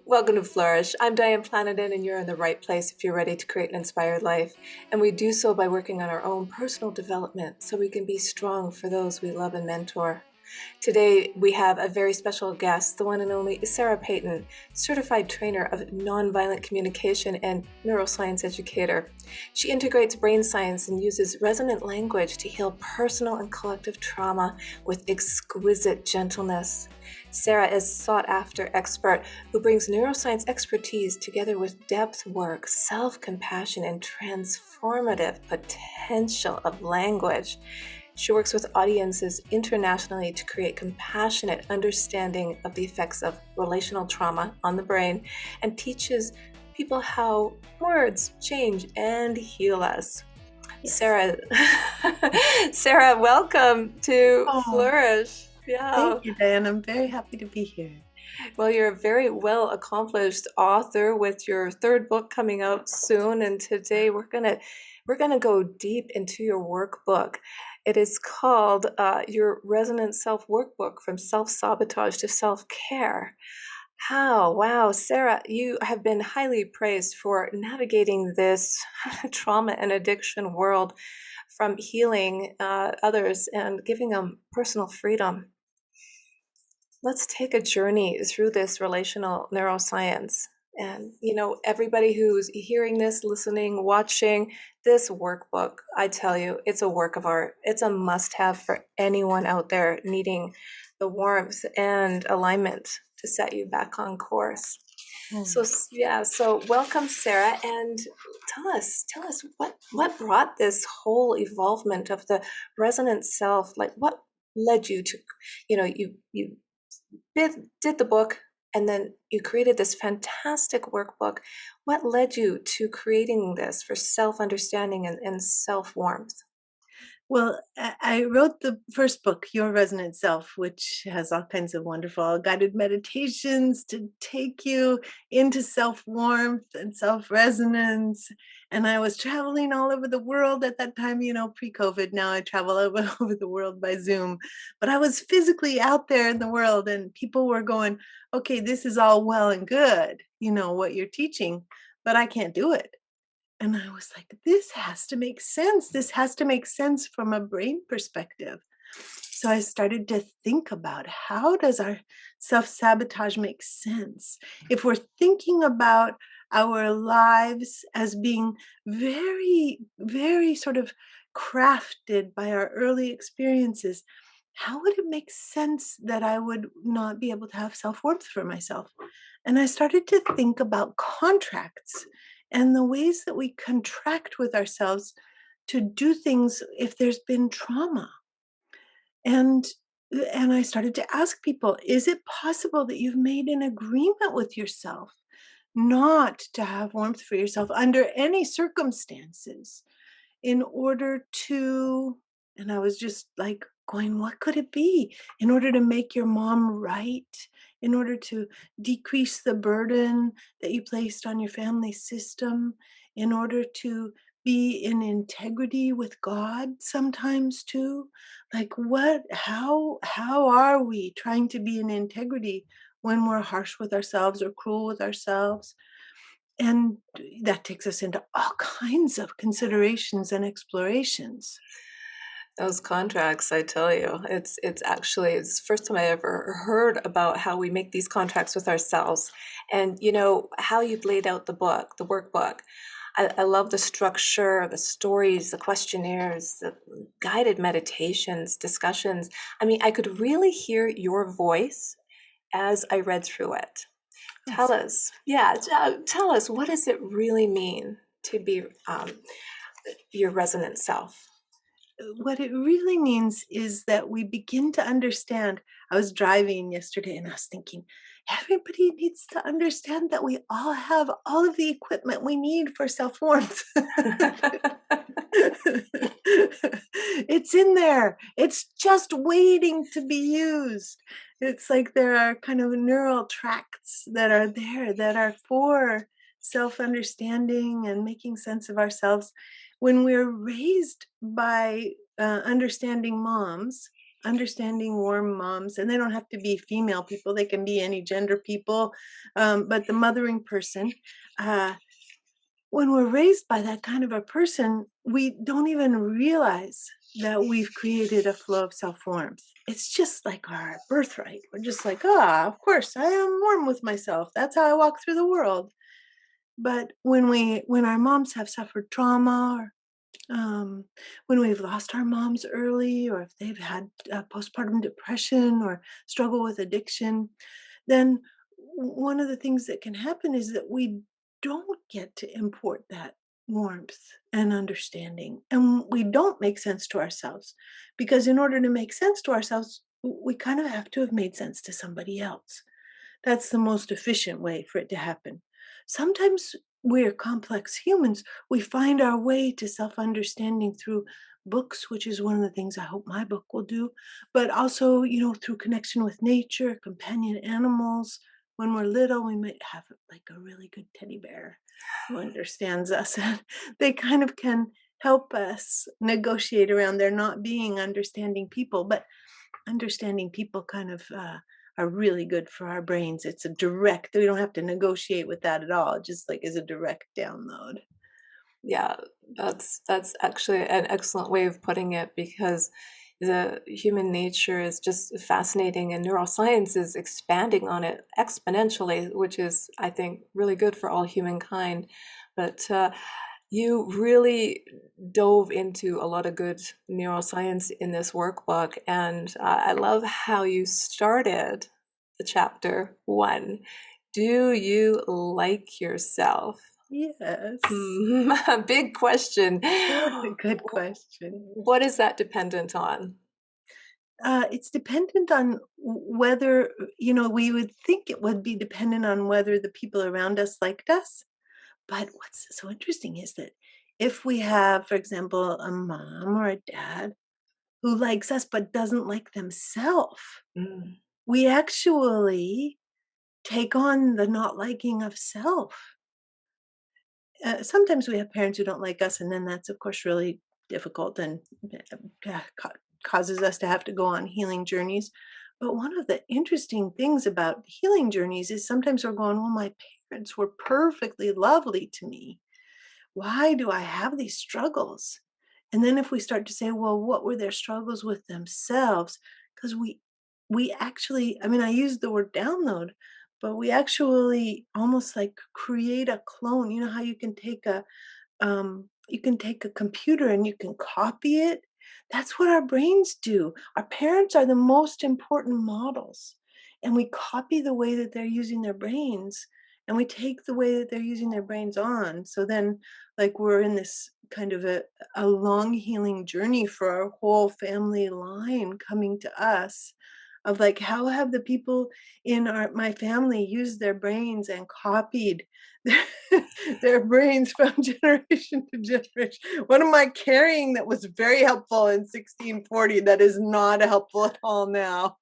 Welcome to Flourish. I'm Diane Planidin, and you're in the right place if you're ready to create an inspired life. And we do so by working on our own personal development so we can be strong for those we love and mentor. Today, we have a very special guest, the one and only Sarah Peyton, certified trainer of nonviolent communication and neuroscience educator. She integrates brain science and uses resonant language to heal personal and collective trauma with exquisite gentleness. Sarah is a sought-after expert who brings neuroscience expertise together with depth work, self-compassion, and transformative potential of language. She works with audiences internationally to create compassionate understanding of the effects of relational trauma on the brain and teaches people how words change and heal us. Yes. Sarah, welcome to Flourish. Thank you, Diane. I'm very happy to be here. Well, you're a very well-accomplished author with your third book coming out soon, and today we're gonna go deep into your workbook. It is called your Resonant Self Workbook, from Self-Sabotage to Self-Care. Wow, Sarah, you have been highly praised for navigating this trauma and addiction world, from healing others and giving them personal freedom. Let's take a journey through this relational neuroscience. And, everybody who's hearing this, listening, watching this workbook, I tell you, it's a work of art. It's a must-have for anyone out there needing the warmth and alignment to set you back on course. So welcome, Sarah, and tell us what brought this whole evolvement of the resonant self. Like, what led you to, you did the book, and then you created this fantastic workbook. What led you to creating this for self-understanding and self-warmth? Well, I wrote the first book, Your Resonant Self, which has all kinds of wonderful guided meditations to take you into self-warmth and self-resonance. And I was traveling all over the world at that time, pre-COVID. Now I travel all over the world by Zoom. But I was physically out there in the world, and people were going, okay, this is all well and good, what you're teaching, but I can't do it. And I was like, this has to make sense. This has to make sense from a brain perspective. So I started to think about, how does our self-sabotage make sense? If we're thinking about our lives as being very, very sort of crafted by our early experiences, how would it make sense that I would not be able to have self-worth for myself? And I started to think about contracts and the ways that we contract with ourselves to do things if there's been trauma. And I started to ask people, is it possible that you've made an agreement with yourself not to have warmth for yourself under any circumstances, in order to, and I was just like going, what could it be? In order to make your mom right, in order to decrease the burden that you placed on your family system, in order to be in integrity with God sometimes too. Like, how are we trying to be in integrity when we're harsh with ourselves or cruel with ourselves? And that takes us into all kinds of considerations and explorations. Those contracts, I tell you, it's the first time I ever heard about how we make these contracts with ourselves. And how you've laid out the book, the workbook. I love the structure, the stories, the questionnaires, the guided meditations, discussions. I mean, I could really hear your voice as I read through it. Tell us, what does it really mean to be your resonant self? What it really means is that we begin to understand. I was driving yesterday and I was thinking, everybody needs to understand that we all have all of the equipment we need for self-warmth. It's in there. It's just waiting to be used. It's like there are kind of neural tracts that are there that are for self-understanding and making sense of ourselves. When we're raised by understanding moms, understanding warm moms, and they don't have to be female people, they can be any gender people, but the mothering person, uh, when we're raised by that kind of a person, we don't even realize that we've created a flow of self-warmth. It's just like our birthright. We're just like, ah, of course, I am warm with myself. That's how I walk through the world. But when our moms have suffered trauma, or when we've lost our moms early, or if they've had postpartum depression or struggle with addiction, then one of the things that can happen is that we don't get to import that warmth and understanding. And we don't make sense to ourselves because, in order to make sense to ourselves, we kind of have to have made sense to somebody else. That's the most efficient way for it to happen. Sometimes we're complex humans. We find our way to self understanding through books, which is one of the things I hope my book will do, but also, through connection with nature, companion animals. When we're little, we might have like a really good teddy bear who understands us. And they kind of can help us negotiate around there not being understanding people. But understanding people kind of are really good for our brains. It's a direct, we don't have to negotiate with that at all. It just like is a direct download. Yeah, that's actually an excellent way of putting it because the human nature is just fascinating and neuroscience is expanding on it exponentially, which is, I think, really good for all humankind. But you really dove into a lot of good neuroscience in this workbook, and I love how you started the chapter one. Do you like yourself? Yes. Big question. That's a good question. What is that dependent on? It's dependent on whether, we would think it would be dependent on whether the people around us liked us. But what's so interesting is that if we have, for example, a mom or a dad who likes us but doesn't like themselves, Mm. we actually take on the not liking of self. Sometimes we have parents who don't like us, and then that's, of course, really difficult and causes us to have to go on healing journeys. But one of the interesting things about healing journeys is sometimes we're going, well, my parents were perfectly lovely to me. Why do I have these struggles? And then if we start to say, well, what were their struggles with themselves? Because we actually, I mean, I use the word download, but we actually almost like create a clone. You know how you can take a computer and you can copy it. That's what our brains do. Our parents are the most important models, and we copy the way that they're using their brains, and we take the way that they're using their brains on. So then, like, we're in this kind of a long healing journey for our whole family line coming to us, of like, how have the people in my family used their brains and copied their, their brains from generation to generation? What am I carrying that was very helpful in 1640 that is not helpful at all now?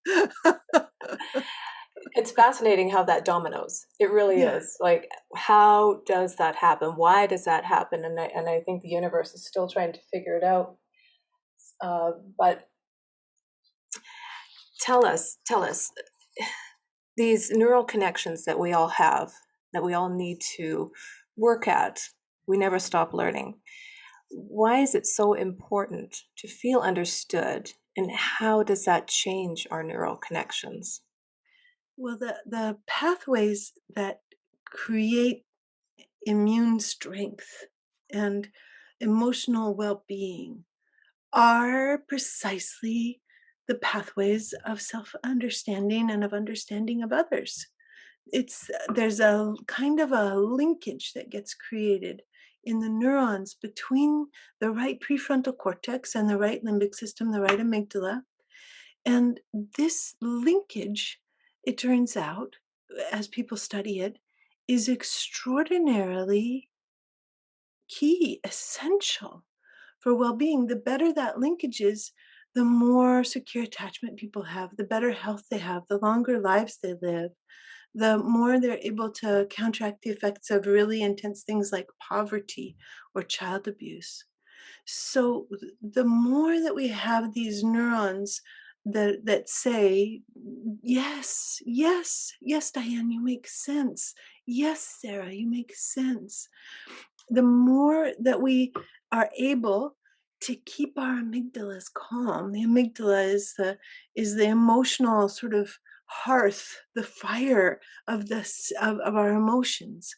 It's fascinating how that dominoes. It really Yeah. is. Like, how does that happen? Why does that happen? And I think the universe is still trying to figure it out. But tell us, these neural connections that we all have, that we all need to work at, we never stop learning. Why is it so important to feel understood, and how does that change our neural connections? Well, the pathways that create immune strength and emotional well-being are precisely the pathways of self-understanding and of understanding of others. There's a kind of a linkage that gets created in the neurons between the right prefrontal cortex and the right limbic system, the right amygdala. And this linkage, it turns out, as people study it, is extraordinarily key, essential for well-being. The better that linkage is, the more secure attachment people have, the better health they have, the longer lives they live, the more they're able to counteract the effects of really intense things like poverty or child abuse. So the more that we have these neurons that say, yes, yes, yes, Diane, you make sense. Yes, Sarah, you make sense. The more that we are able to keep our amygdalas calm, the amygdala is the emotional sort of hearth, the fire of of our emotions.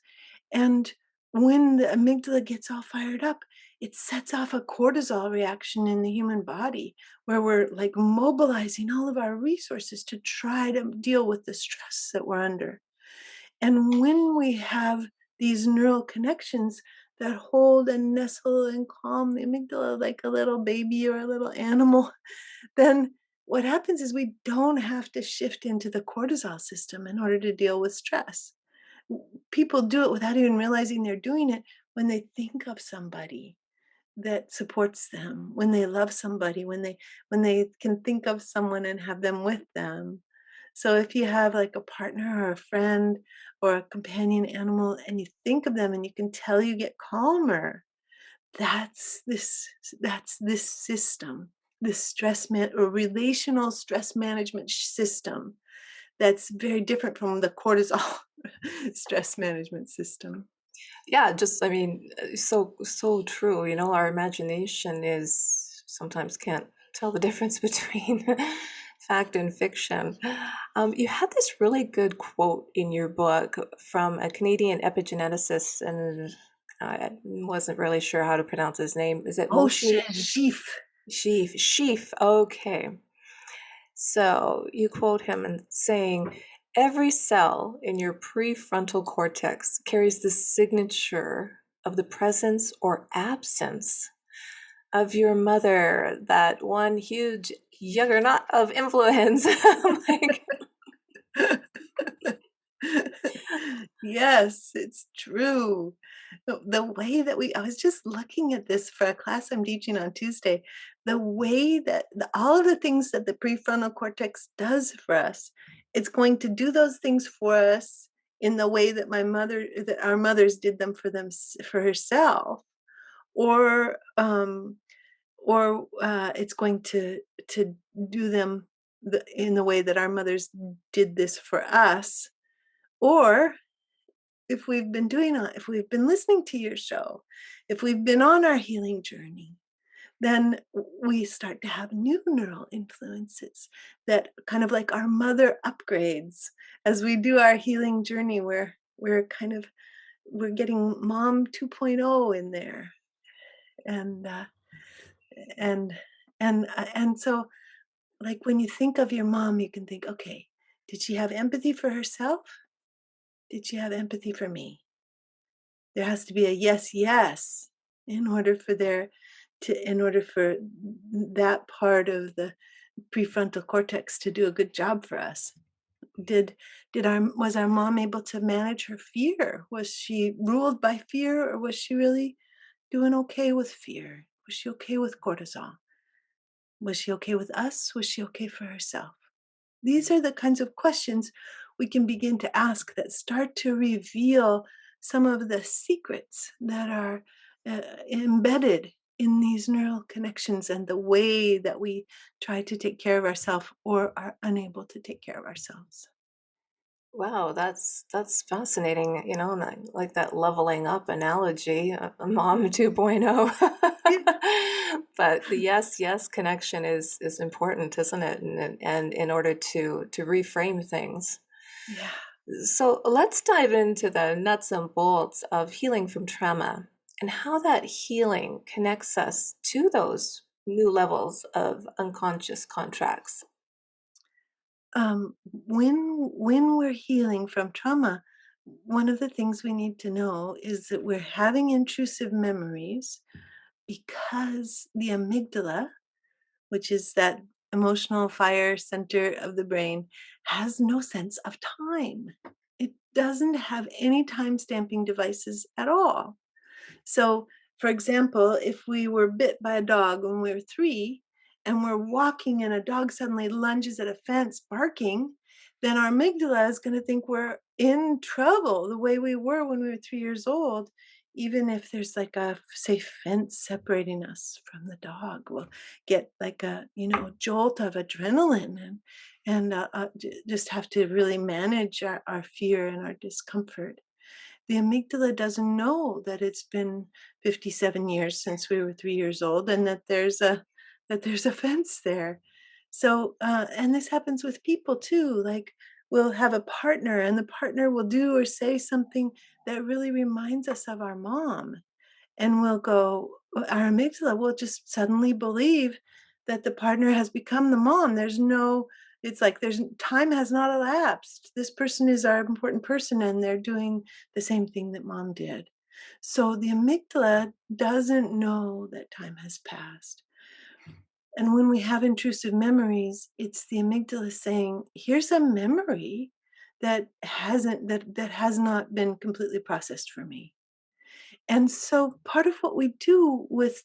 And when the amygdala gets all fired up, it sets off a cortisol reaction in the human body where we're like mobilizing all of our resources to try to deal with the stress that we're under. And when we have these neural connections that hold and nestle and calm the amygdala like a little baby or a little animal, then what happens is we don't have to shift into the cortisol system in order to deal with stress. People do it without even realizing they're doing it when they think of somebody that supports them, when they love somebody, when they can think of someone and have them with them. So if you have like a partner or a friend or a companion animal and you think of them and you can tell you get calmer, that's this system, this or relational stress management system that's very different from the cortisol stress management system. Yeah, just I mean, so true. You know, our imagination is sometimes can't tell the difference between fact and fiction. You had this really good quote in your book from a Canadian epigeneticist, and I wasn't really sure how to pronounce his name. Is it Oh, Moshe Sheaf. Sheaf? Sheaf. Okay. So you quote him and saying, every cell in your prefrontal cortex carries the signature of the presence or absence of your mother, that one huge juggernaut of influence. Like, Yes, it's true. The way that I was just looking at this for a class I'm teaching on Tuesday, the way that all of the things that the prefrontal cortex does for us, it's going to do those things for us in the way that that our mothers did them for for herself, or it's going to do them in the way that our mothers did this for us, or if we've been listening to your show, if we've been on our healing journey, then we start to have new neural influences that kind of like our mother upgrades as we do our healing journey, where we're getting mom 2.0 in there. And and and so, like, when you think of your mom, you can think, okay, did she have empathy for herself? Did she have empathy for me? There has to be a yes, yes, in order for that part of the prefrontal cortex to do a good job for us. Did did our Was our mom able to manage her fear? Was she ruled by fear, or was she really doing okay with fear? Was she okay with cortisol? Was she okay with us? Was she okay for herself? These are the kinds of questions we can begin to ask that start to reveal some of the secrets that are embedded in these neural connections and the way that we try to take care of ourselves or are unable to take care of ourselves. wow, that's fascinating. You know, and I like that leveling up analogy, a mom 2.0. Yeah. But the yes, yes connection is important, isn't it? And in order to reframe things. Yeah. So let's dive into the nuts and bolts of healing from trauma and how that healing connects us to those new levels of unconscious contracts. When we're healing from trauma, one of the things we need to know is that we're having intrusive memories because the amygdala, which is that emotional fire center of the brain, has no sense of time. It doesn't have any time stamping devices at all. So, for example, if we were bit by a dog when we were 3 and we're walking and a dog suddenly lunges at a fence barking, then our amygdala is going to think we're in trouble the way we were when we were 3 years old. even if there's like a, say, fence separating us from the dog, we'll get like a, jolt of adrenaline, and just have to really manage our fear and our discomfort. The amygdala doesn't know that it's been 57 years since we were 3 years old, and that there's a fence there. So, and this happens with people too. Like, we'll have a partner, and the partner will do or say something that really reminds us of our mom, and we'll go. Our amygdala will just suddenly believe that the partner has become the mom. There's no. It's like there's time has not elapsed. This person is our important person, and they're doing the same thing that mom did. So the amygdala doesn't know that time has passed. And when we have intrusive memories, it's the amygdala saying, here's a memory that has not been completely processed for me. And so part of what we do with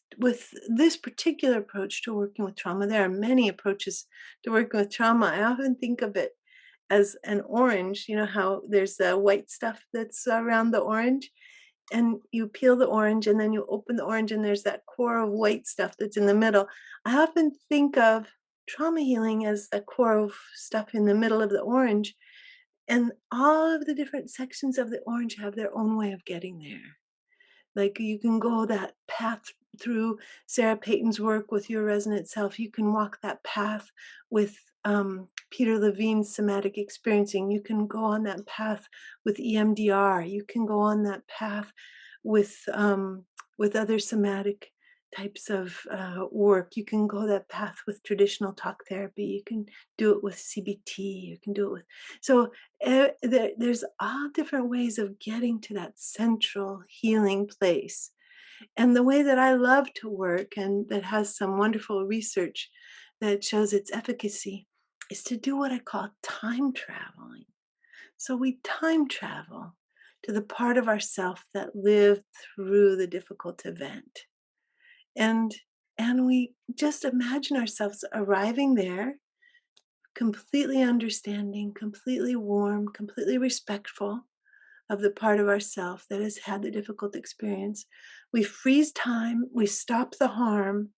this particular approach to working with trauma, there are many approaches to working with trauma. I often think of it as an orange. You know how there's the white stuff that's around the orange, and you peel the orange and then you open the orange and there's that core of white stuff that's in the middle. I often think of trauma healing as the core of stuff in the middle of the orange, and all of the different sections of the orange have their own way of getting there. Like, you can go that path through Sarah Peyton's work with your resonant self. You can walk that path with Peter Levine's somatic experiencing. You can go on that path with EMDR. You can go on that path with other somatic types of work. You can go that path with traditional talk therapy. You can do it with CBT. You can do it with so there's all different ways of getting to that central healing place. And the way that I love to work, and that has some wonderful research that shows its efficacy, is to do what I call time traveling. So we time travel to the part of ourself that lived through the difficult event. And and we just imagine ourselves arriving there, completely understanding, completely warm, completely respectful of the part of ourself that has had the difficult experience. We freeze time, we stop the harm,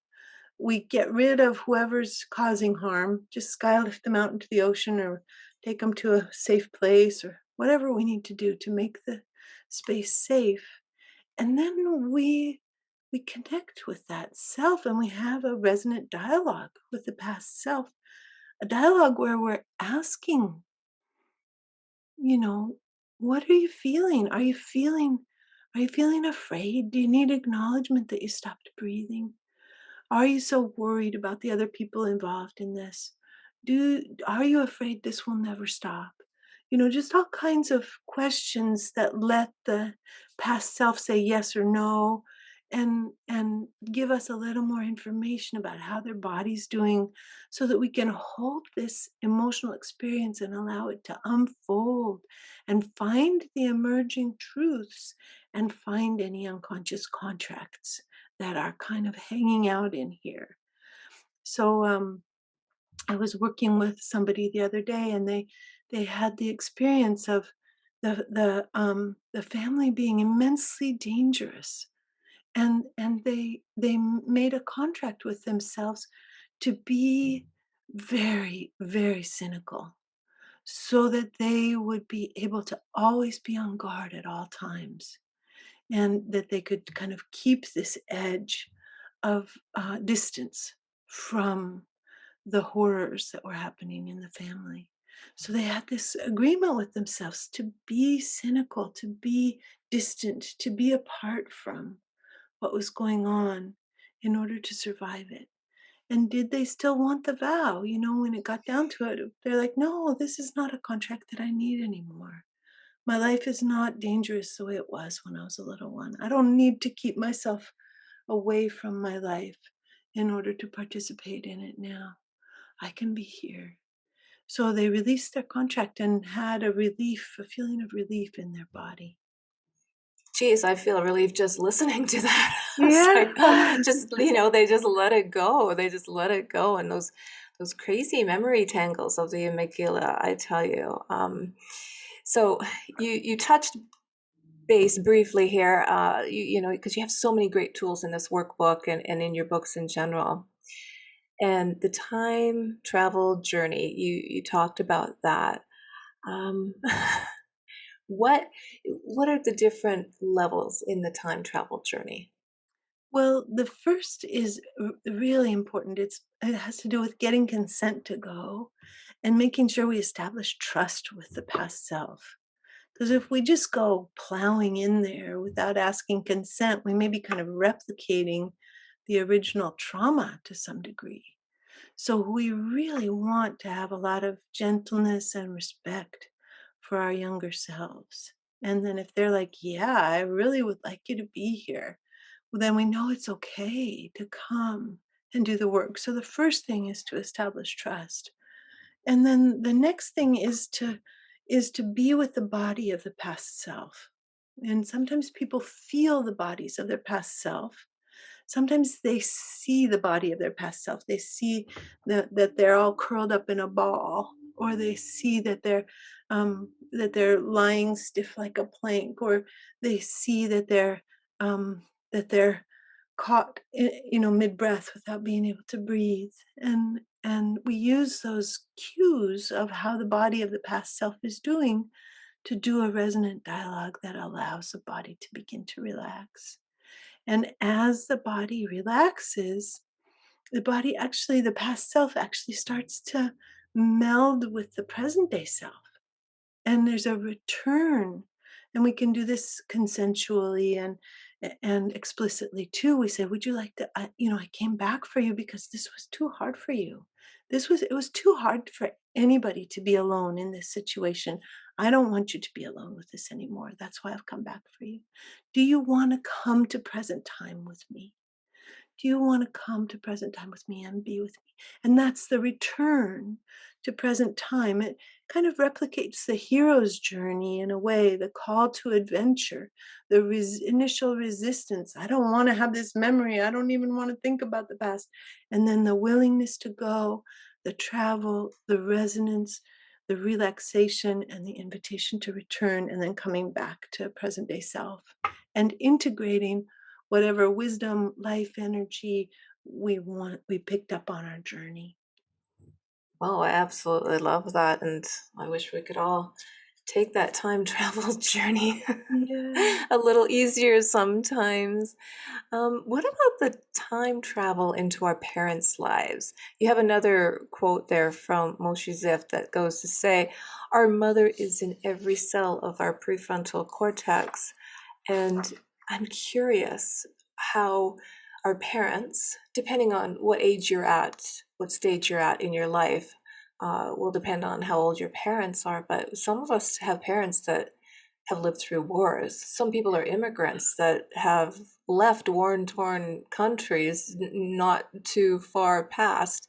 we get rid of whoever's causing harm, just skylift them out into the ocean or take them to a safe place or whatever we need to do to make the space safe. And then we connect with that self, and we have a resonant dialogue with the past self, a dialogue where we're asking, you know, what are you feeling? Are you feeling afraid? Do you need acknowledgement that you stopped breathing? Are you so worried about the other people involved in this? Are you afraid this will never stop? Just all kinds of questions that let the past self say yes or no, and give us a little more information about how their body's doing, so that we can hold this emotional experience and allow it to unfold and find the emerging truths and find any unconscious contracts that are kind of hanging out in here. So I was working with somebody the other day, and they had the experience of the family being immensely dangerous, and they made a contract with themselves to be very, very cynical, so that they would be able to always be on guard at all times, and that they could kind of keep this edge of distance from the horrors that were happening in the family. So they had this agreement with themselves to be cynical, to be distant, to be apart from what was going on in order to survive it. And did they still want the vow? When it got down to it, they're like, no, this is not a contract that I need anymore. My life is not dangerous the way it was when I was a little one. I don't need to keep myself away from my life in order to participate in it now. I can be here. So they released their contract and had a feeling of relief in their body. Geez, I feel relief just listening to that. It's Yeah. like, just, they just let it go. They just let it go. And those crazy memory tangles of the amygdala, I tell you. So you touched base briefly here, because you have so many great tools in this workbook and in your books in general. And the time travel journey, you talked about that. Um, what what are the different levels in the time travel journey? Well, the first is really important. It has to do with getting consent to go and making sure we establish trust with the past self. Because if we just go plowing in there without asking consent, we may be kind of replicating the original trauma to some degree. So we really want to have a lot of gentleness and respect for our younger selves. And then if they're like, yeah, I really would like you to be here, well, then we know it's okay to come and do the work. So the first thing is to establish trust. And then the next thing is to be with the body of the past self. And sometimes people feel the bodies of their past self. Sometimes they see the body of their past self. They see that they're all curled up in a ball, or they see that they're lying stiff like a plank, or they see that they're caught, mid breath without being able to breathe. And we use those cues of how the body of the past self is doing to do a resonant dialogue that allows the body to begin to relax. And as the body relaxes, the past self actually starts to meld with the present day self. And there's a return. And we can do this consensually and explicitly too. We say, would you like to, I came back for you because this was too hard for you. It was too hard for anybody to be alone in this situation. I don't want you to be alone with this anymore. That's why I've come back for you. Do you want to come to present time with me? Do you want to come to present time with me and be with me? And that's the return to present time. It kind of replicates the hero's journey in a way, the call to adventure, the initial resistance. I don't want to have this memory. I don't even want to think about the past. And then the willingness to go, the travel, the resonance, the relaxation, and the invitation to return, and then coming back to present day self and integrating whatever wisdom, life energy we picked up on our journey. Oh, I absolutely love that, and I wish we could all take that time travel journey Yeah. a little easier sometimes. What about the time travel into our parents' lives? You have another quote there from Moshe Ziff that goes to say, "Our mother is in every cell of our prefrontal cortex." And I'm curious how our parents, depending on what age you're at, what stage you're at in your life, will depend on how old your parents are. But some of us have parents that have lived through wars. Some people are immigrants that have left war-torn countries not too far past.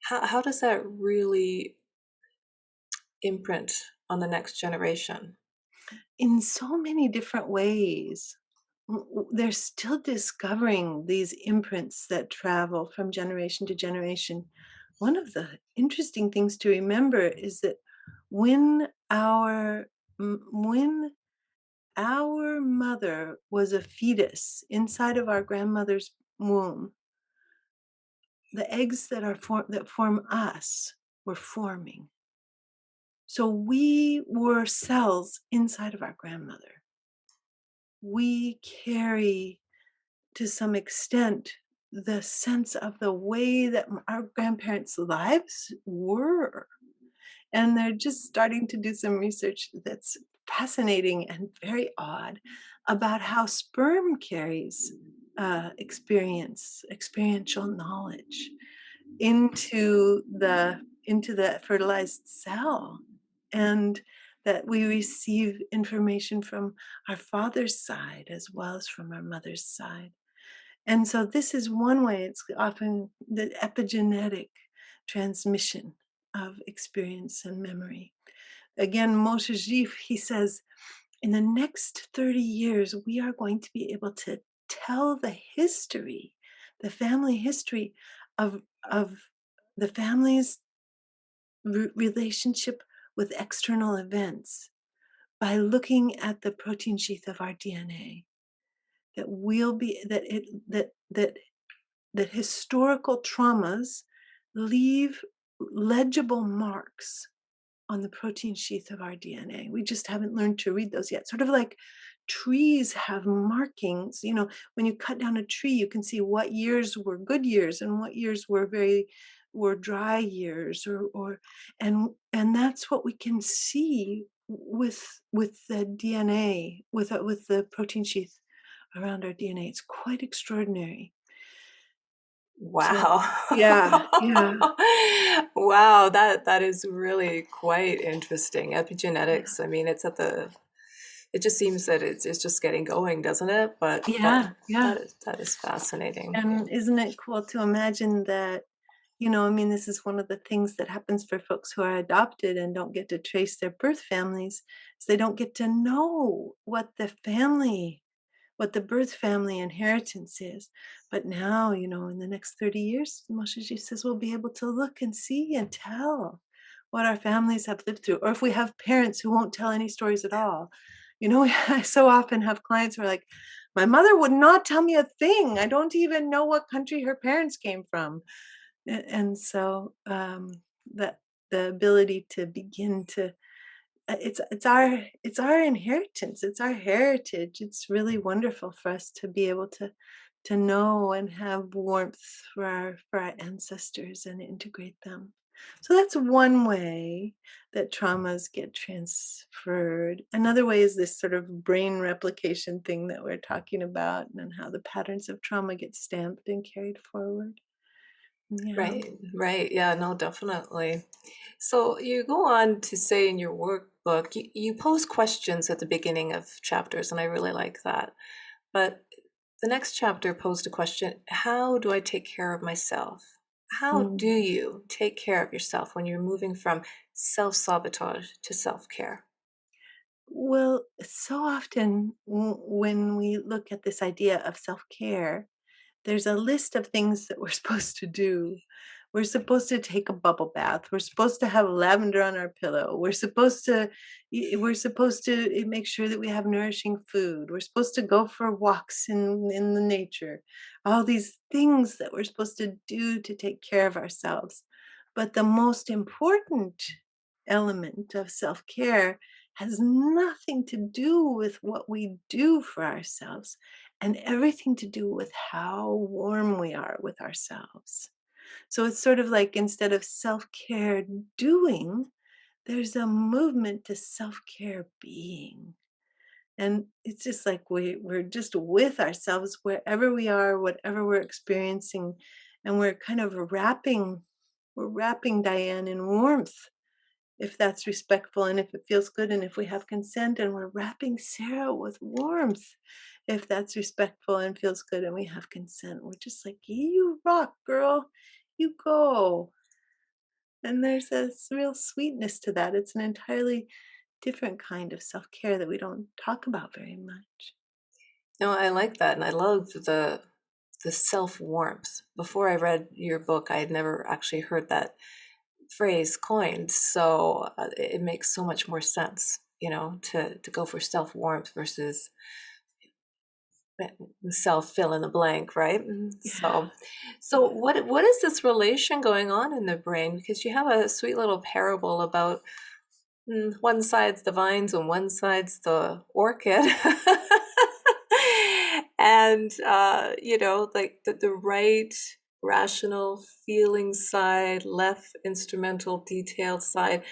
How does that really imprint on the next generation? In so many different ways. They're still discovering these imprints that travel from generation to generation. One of the interesting things to remember is that when when our mother was a fetus inside of our grandmother's womb, the eggs that form us were forming. So we were cells inside of our grandmother. We carry, to some extent, the sense of the way that our grandparents' lives were. And they're just starting to do some research that's fascinating and very odd about how sperm carries experiential knowledge into the fertilized cell, and that we receive information from our father's side as well as from our mother's side. And so this is one way. It's often the epigenetic transmission of experience and memory. Again, Moshe Zif, he says, in the next 30 years, we are going to be able to tell the family history of the family's relationship with external events by looking at the protein sheath of our DNA, that we'll be that it that historical traumas leave legible marks on the protein sheath of our DNA. We just haven't learned to read those yet. Sort of like trees have markings. When you cut down a tree, you can see what years were good years and what years were dry years, and that's what we can see with the DNA, with the protein sheath around our DNA. It's quite extraordinary. So Wow. yeah, yeah, Wow, that is really quite interesting. yeah, Epigenetics, I mean, it just seems that it's just getting going, doesn't it? But yeah, yeah. that is fascinating. And isn't it cool to imagine that, I mean, this is one of the things that happens for folks who are adopted and don't get to trace their birth families, is they don't get to know what the birth family inheritance is. But now, in the next 30 years, Moshe says we'll be able to look and see and tell what our families have lived through. Or if we have parents who won't tell any stories at all. I so often have clients who are like, my mother would not tell me a thing. I don't even know what country her parents came from. And so that the ability to begin to it's our inheritance, it's our heritage. It's really wonderful for us to be able to know and have warmth for our ancestors and integrate them. So that's one way that traumas get transferred. Another way is this sort of brain replication thing that we're talking about, and how the patterns of trauma get stamped and carried forward. Yeah. Right, right. Yeah, no, definitely. So you go on to say in your workbook, you pose questions at the beginning of chapters, and I really like that. But the next chapter posed a question: how do I take care of myself? How do Mm. you take care of yourself when you're moving from self-sabotage to self-care? Well, so often when we look at this idea of self care, there's a list of things that we're supposed to do. We're supposed to take a bubble bath. We're supposed to have lavender on our pillow. We're supposed to make sure that we have nourishing food. We're supposed to go for walks in the nature. All these things that we're supposed to do to take care of ourselves. But the most important element of self-care has nothing to do with what we do for ourselves, and everything to do with how warm we are with ourselves. So it's sort of like, instead of self care doing, there's a movement to self care being. And it's just like we're just with ourselves wherever we are, whatever we're experiencing. And we're wrapping Diane in warmth, if that's respectful and if it feels good and if we have consent. And we're wrapping Sarah with warmth, if that's respectful and feels good and we have consent. We're just like, you rock, girl, you go. And there's a real sweetness to that. It's an entirely different kind of self-care that we don't talk about very much. No, I like that, and I love the self-warmth. Before I read your book, I had never actually heard that phrase coined, so it makes so much more sense, to go for self-warmth versus self fill in the blank, right? Yeah, So what is this relation going on in the brain? Because you have a sweet little parable about one side's the vines and one side's the orchid. And like the right rational feeling side, left instrumental detailed side.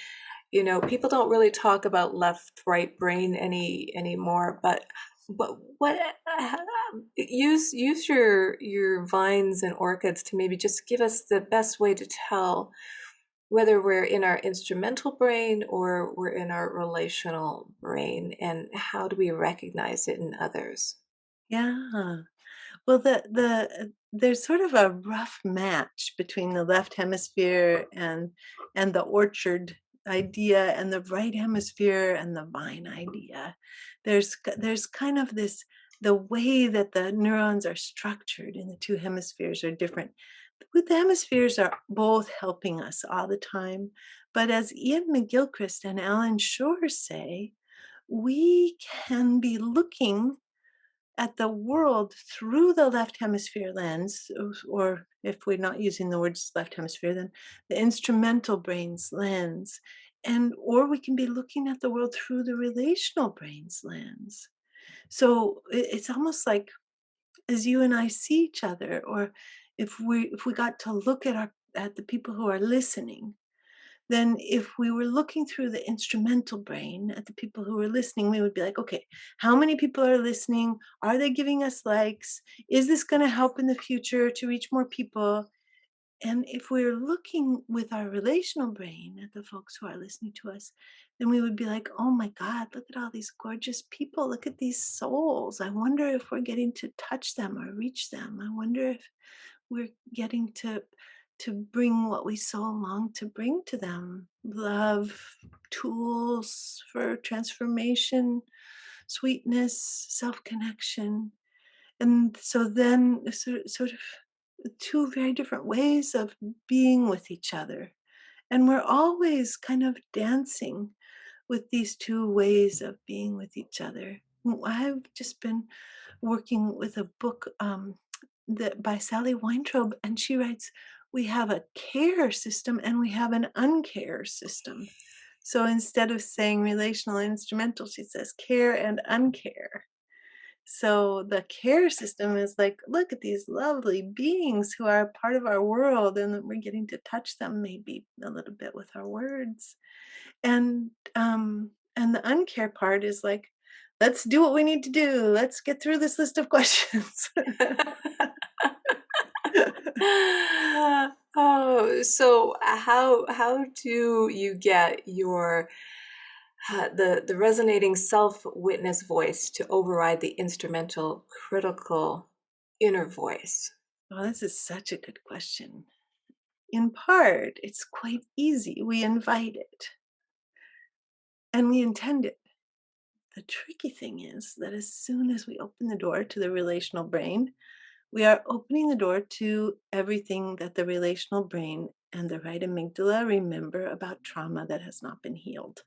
People don't really talk about left right brain anymore, but what use your vines and orchids to maybe just give us the best way to tell whether we're in our instrumental brain or we're in our relational brain, and how do we recognize it in others? yeah. Well, there's sort of a rough match between the left hemisphere and the orchard idea, and the right hemisphere and the vine idea. There's kind of this, the way that the neurons are structured in the two hemispheres are different. The hemispheres are both helping us all the time, but as Ian McGilchrist and Alan Shore say, we can be looking at the world through the left hemisphere lens, or if we're not using the words left hemisphere, then the instrumental brain's lens. And or we can be looking at the world through the relational brain's lens. So it's almost like as you and I see each other, or if we got to look at our at the people who are listening, then if we were looking through the instrumental brain at the people who were listening, we would be like, okay, how many people are listening? Are they giving us likes? Is this going to help in the future to reach more people? And if we're looking with our relational brain at the folks who are listening to us, then we would be like, oh my God, look at all these gorgeous people. Look at these souls. I wonder if we're getting to touch them or reach them. I wonder if we're getting to bring what we so long to bring to them: love, tools for transformation, sweetness, self-connection. And so then sort of two very different ways of being with each other, and we're always kind of dancing with these two ways of being with each other. I've just been working with a book that by Sally Weintraub, and she writes, we have a care system and we have an uncare system. So instead of saying relational and instrumental, she says care and uncare. So the care system is like, look at these lovely beings who are a part of our world, and that we're getting to touch them maybe a little bit with our words. And the uncare part is like, let's do what we need to do. Let's get through this list of questions. Oh, so how do you get your the resonating self-witness voice to override the instrumental critical inner voice? Well, this is such a good question. In part, it's quite easy. We invite it and we intend it. The tricky thing is that as soon as we open the door to the relational brain, we are opening the door to everything that the relational brain and the right amygdala remember about trauma that has not been healed.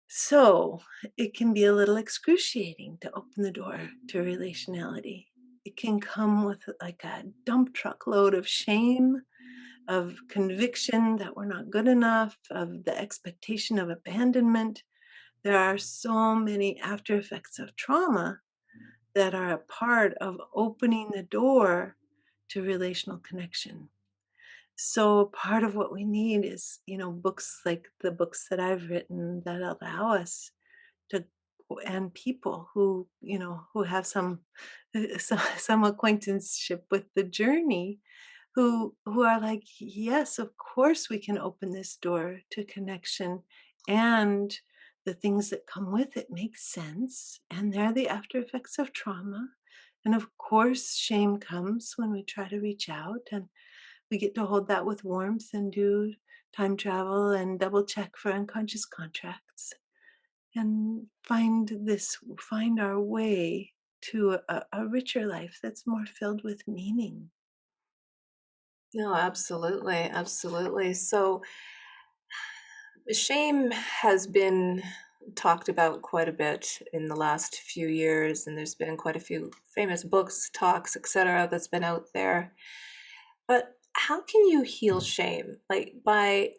So it can be a little excruciating to open the door to relationality. It can come with like a dump truck load of shame, of conviction that we're not good enough, of the expectation of abandonment. There are so many after effects of trauma that are a part of opening the door to relational connection. So part of what we need is, books like the books that I've written that allow us to, and people who, who have some some acquaintanceship with the journey, who are like, yes, of course we can open this door to connection, and the things that come with it make sense, and they're the after effects of trauma. And of course shame comes when we try to reach out, and we get to hold that with warmth and do time travel and double check for unconscious contracts and find our way to a richer life that's more filled with meaning. No, absolutely, absolutely. So shame has been talked about quite a bit in the last few years, and there's been quite a few famous books, talks, etc. that's been out there. But how can you heal shame? Like by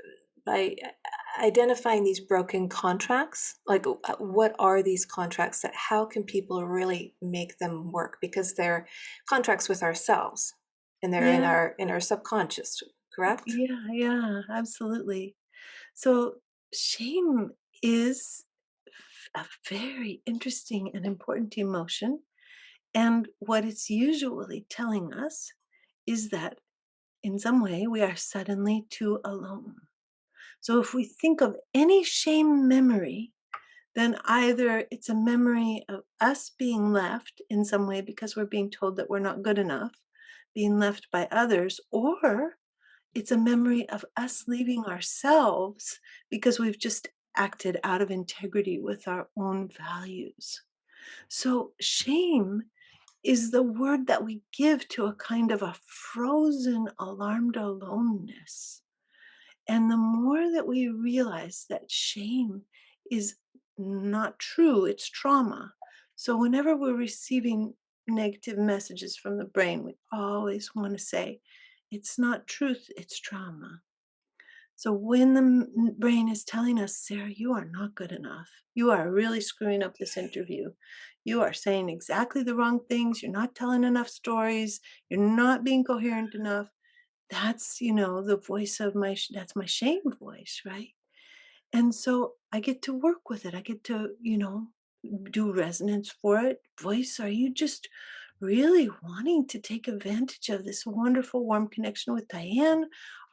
identifying these broken contracts? Like what are these contracts that how can people really make them work? Because they're contracts with ourselves and they're Yeah, in our subconscious, correct? yeah, absolutely. So shame is a very interesting and important emotion. And what it's usually telling us is that in some way we are suddenly too alone. So if we think of any shame memory, then either it's a memory of us being left in some way because we're being told that we're not good enough, being left by others, or it's a memory of us leaving ourselves because we've just acted out of integrity with our own values. So shame is the word that we give to a kind of a frozen, alarmed aloneness. And the more that we realize that shame is not true, it's trauma. So whenever we're receiving negative messages from the brain, we always want to say, it's not truth, it's trauma. So when the brain is telling us, Sarah, you are not good enough. You are really screwing up this interview. You are saying exactly the wrong things. You're not telling enough stories. You're not being coherent enough. That's, the voice of that's my shame voice, right? And so I get to work with it. I get to, do resonance for it. Voice, are you just really wanting to take advantage of this wonderful, warm connection with Diane?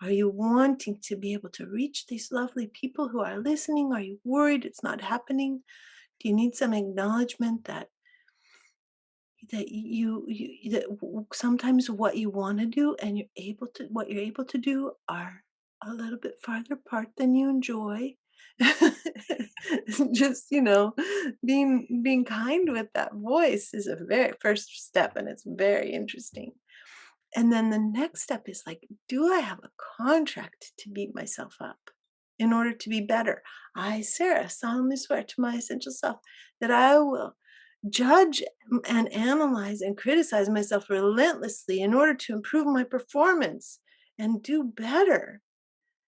Are you wanting to be able to reach these lovely people who are listening? Are you worried it's not happening? Do you need some acknowledgement that sometimes what you want to do and what you're able to do are a little bit farther apart than you enjoy. Just, being kind with that voice is a very first step, and it's very interesting. And then the next step is like, do I have a contract to beat myself up in order to be better? I, Sarah, solemnly swear to my essential self that I will judge and analyze and criticize myself relentlessly in order to improve my performance and do better.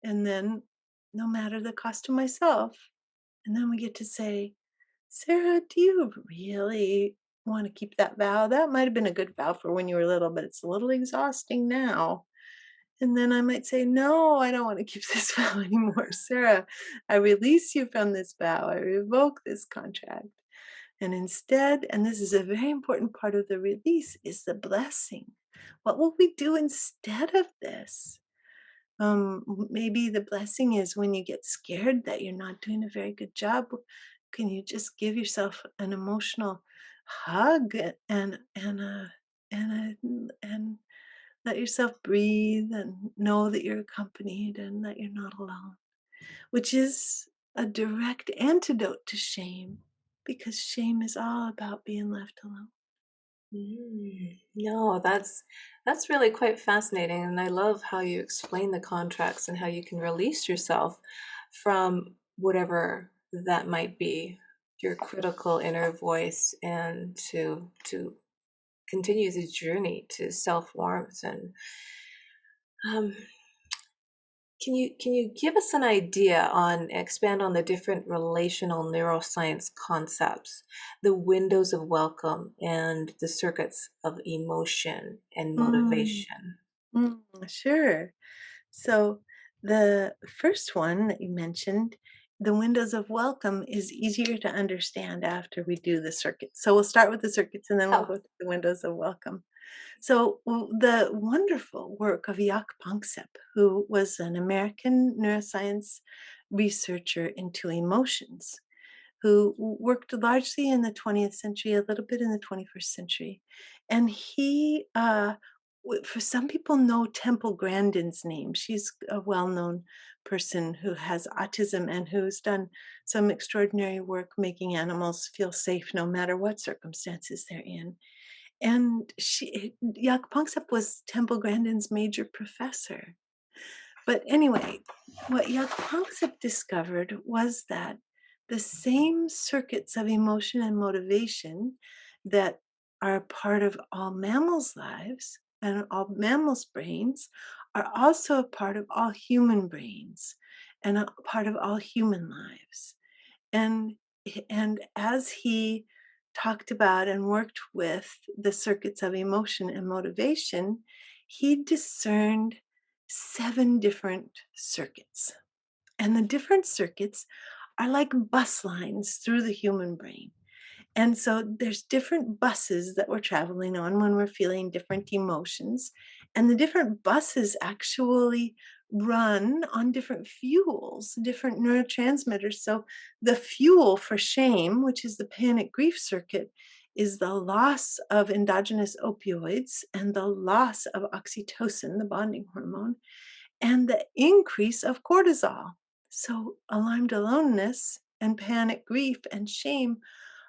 And then, no matter the cost to myself, and then we get to say, Sarah, do you really want to keep that vow? That might have been a good vow for when you were little, but it's a little exhausting now. And then I might say, no, I don't want to keep this vow anymore. Sarah, I release you from this vow. I revoke this contract. And instead, and this is a very important part of the release, is the blessing. What will we do instead of this? Maybe the blessing is when you get scared that you're not doing a very good job. Can you just give yourself an emotional hug and let yourself breathe and know that you're accompanied and that you're not alone, which is a direct antidote to shame, because shame is all about being left alone. No, that's really quite fascinating, and I love how you explain the contracts and how you can release yourself from whatever that might be, your critical inner voice, and to continue the journey to self-warmth. And um, can you give us an idea on expand on the different relational neuroscience concepts, the windows of welcome and the circuits of emotion and Mm, motivation? sure. So, the first one that you mentioned, the windows of welcome, is easier to understand after we do the circuits. So, we'll start with the circuits and then we'll Oh, go to the windows of welcome. So, the wonderful work of Jaak Panksepp, who was an American neuroscience researcher into emotions, who worked largely in the 20th century, a little bit in the 21st century. And he, for some people, know Temple Grandin's name. She's a well known person who has autism and who's done some extraordinary work making animals feel safe no matter what circumstances they're in. And Jaak Panksepp was Temple Grandin's major professor. But anyway, what Jaak Panksepp discovered was that the same circuits of emotion and motivation that are a part of all mammals' lives and all mammals' brains are also a part of all human brains and a part of all human lives. And and as he talked about and worked with the circuits of emotion and motivation, he discerned 7 different circuits. And the different circuits are like bus lines through the human brain. And so there's different buses that we're traveling on when we're feeling different emotions. And the different buses actually run on different fuels, different neurotransmitters. So the fuel for shame, which is the panic grief circuit, is the loss of endogenous opioids and the loss of oxytocin, the bonding hormone, and the increase of cortisol. So alarmed aloneness and panic grief and shame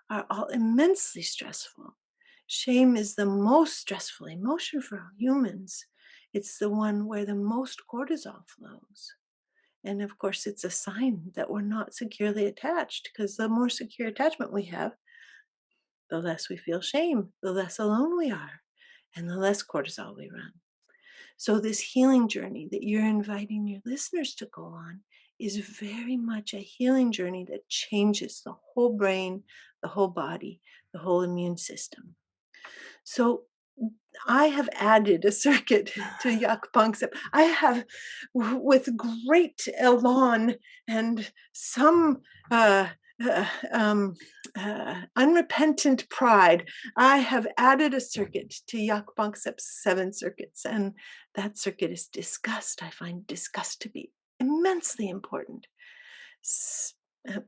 are all immensely stressful. Shame is the most stressful emotion for humans. It's the one where the most cortisol flows. And of course, it's a sign that we're not securely attached, because the more secure attachment we have, the less we feel shame, the less alone we are, and the less cortisol we run. So, this healing journey that you're inviting your listeners to go on is very much a healing journey that changes the whole brain, the whole body, the whole immune system. So, I have added a circuit to Yak Pangsep. I have, with great elan and some uh, uh, um, unrepentant pride, I have added a circuit to Yak Pangsep's 7 circuits, and that circuit is disgust. I find disgust to be immensely important.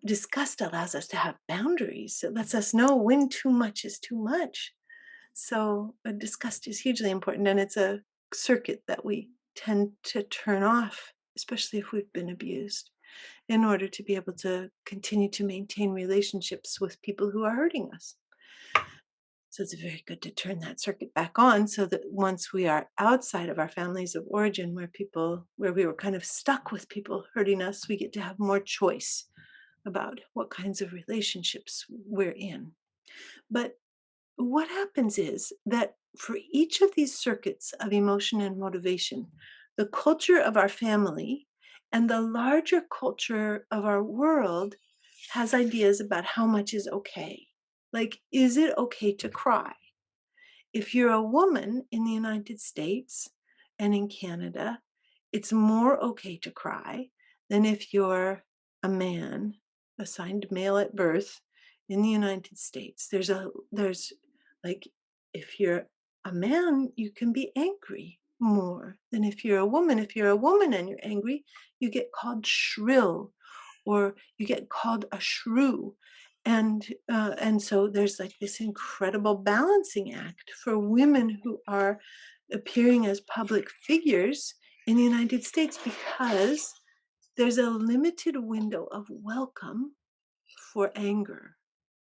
Disgust allows us to have boundaries. It lets us know when too much is too much. So, disgust is hugely important, and it's a circuit that we tend to turn off, especially if we've been abused, in order to be able to continue to maintain relationships with people who are hurting us. So, it's very good to turn that circuit back on so that once we are outside of our families of origin, where we were kind of stuck with people hurting us, we get to have more choice about what kinds of relationships we're in. But what happens is that for each of these circuits of emotion and motivation, the culture of our family and the larger culture of our world has ideas about how much is okay. Like, is it okay to cry? If you're a woman in the United States and in Canada, it's more okay to cry than if you're a man assigned male at birth in the United States. There's like, if you're a man, you can be angry more than if you're a woman. If you're a woman and you're angry, you get called shrill, or you get called a shrew. And so there's like this incredible balancing act for women who are appearing as public figures in the United States, because there's a limited window of welcome for anger.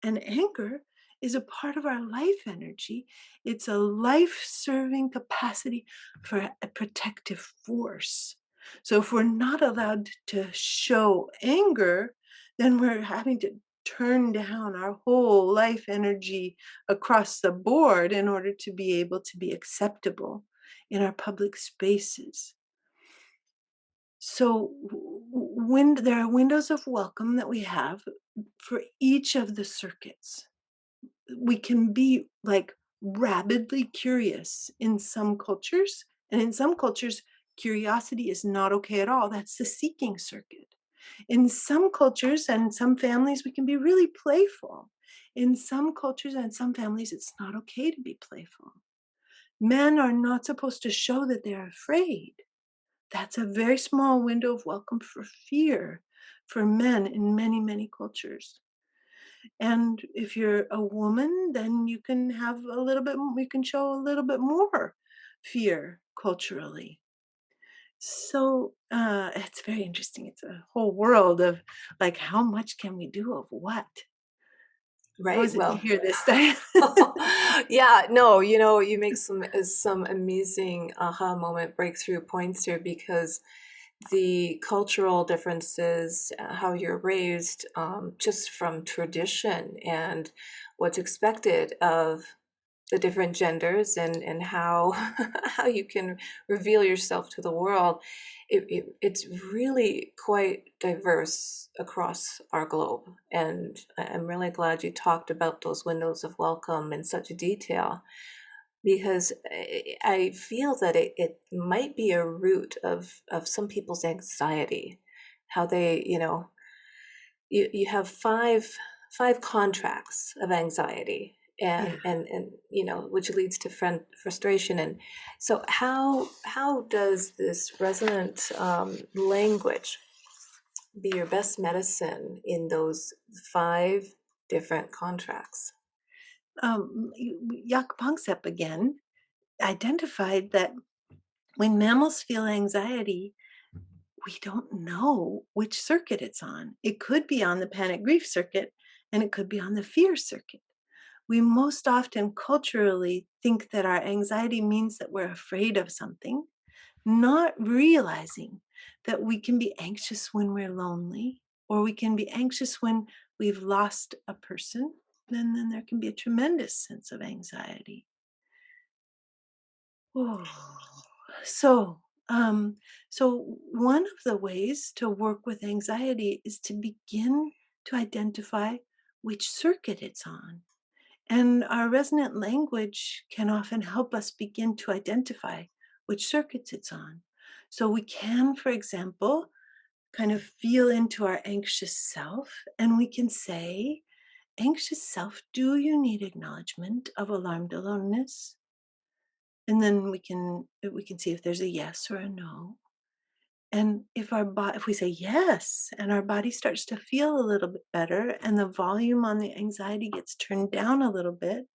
And anger is a part of our life energy. It's a life serving capacity for a protective force. So if we're not allowed to show anger, then we're having to turn down our whole life energy across the board in order to be able to be acceptable in our public spaces. So when there are windows of welcome that we have for each of the circuits, we can be like rabidly curious in some cultures, and in some cultures curiosity is not okay at all. That's the seeking circuit. In some cultures and some families, we can be really playful. In some cultures and some families, it's not okay to be playful. Men are not supposed to show that they're afraid. That's a very small window of welcome for fear for men in many, many cultures. And if you're a woman, then you can have a little bit, you can show a little bit more fear culturally. So it's very interesting. It's a whole world of like, how much can we do of what? How Right. is it to Well, hear this, Diane? yeah, no, you make some amazing aha moment breakthrough points here, because the cultural differences, how you're raised, just from tradition and what's expected of the different genders, and how how you can reveal yourself to the world. It's really quite diverse across our globe, and I'm really glad you talked about those windows of welcome in such detail, because I feel that it might be a root of some people's anxiety, how they, you have five contracts of anxiety, Yeah. and which leads to frustration. And so how does this resonant language be your best medicine in those five different contracts? Jaak Panksepp again identified that when mammals feel anxiety, we don't know which circuit it's on. It could be on the panic grief circuit, and it could be on the fear circuit. We most often culturally think that our anxiety means that we're afraid of something, not realizing that we can be anxious when we're lonely, or we can be anxious when we've lost a person. Then there can be a tremendous sense of anxiety. Oh, so, so one of the ways to work with anxiety is to begin to identify which circuit it's on. And our resonant language can often help us begin to identify which circuits it's on. So we can, for example, kind of feel into our anxious self and we can say, anxious self, do you need acknowledgement of alarmed aloneness? And then we can see if there's a yes or a no. And if we say yes, and our body starts to feel a little bit better, and the volume on the anxiety gets turned down a little bit,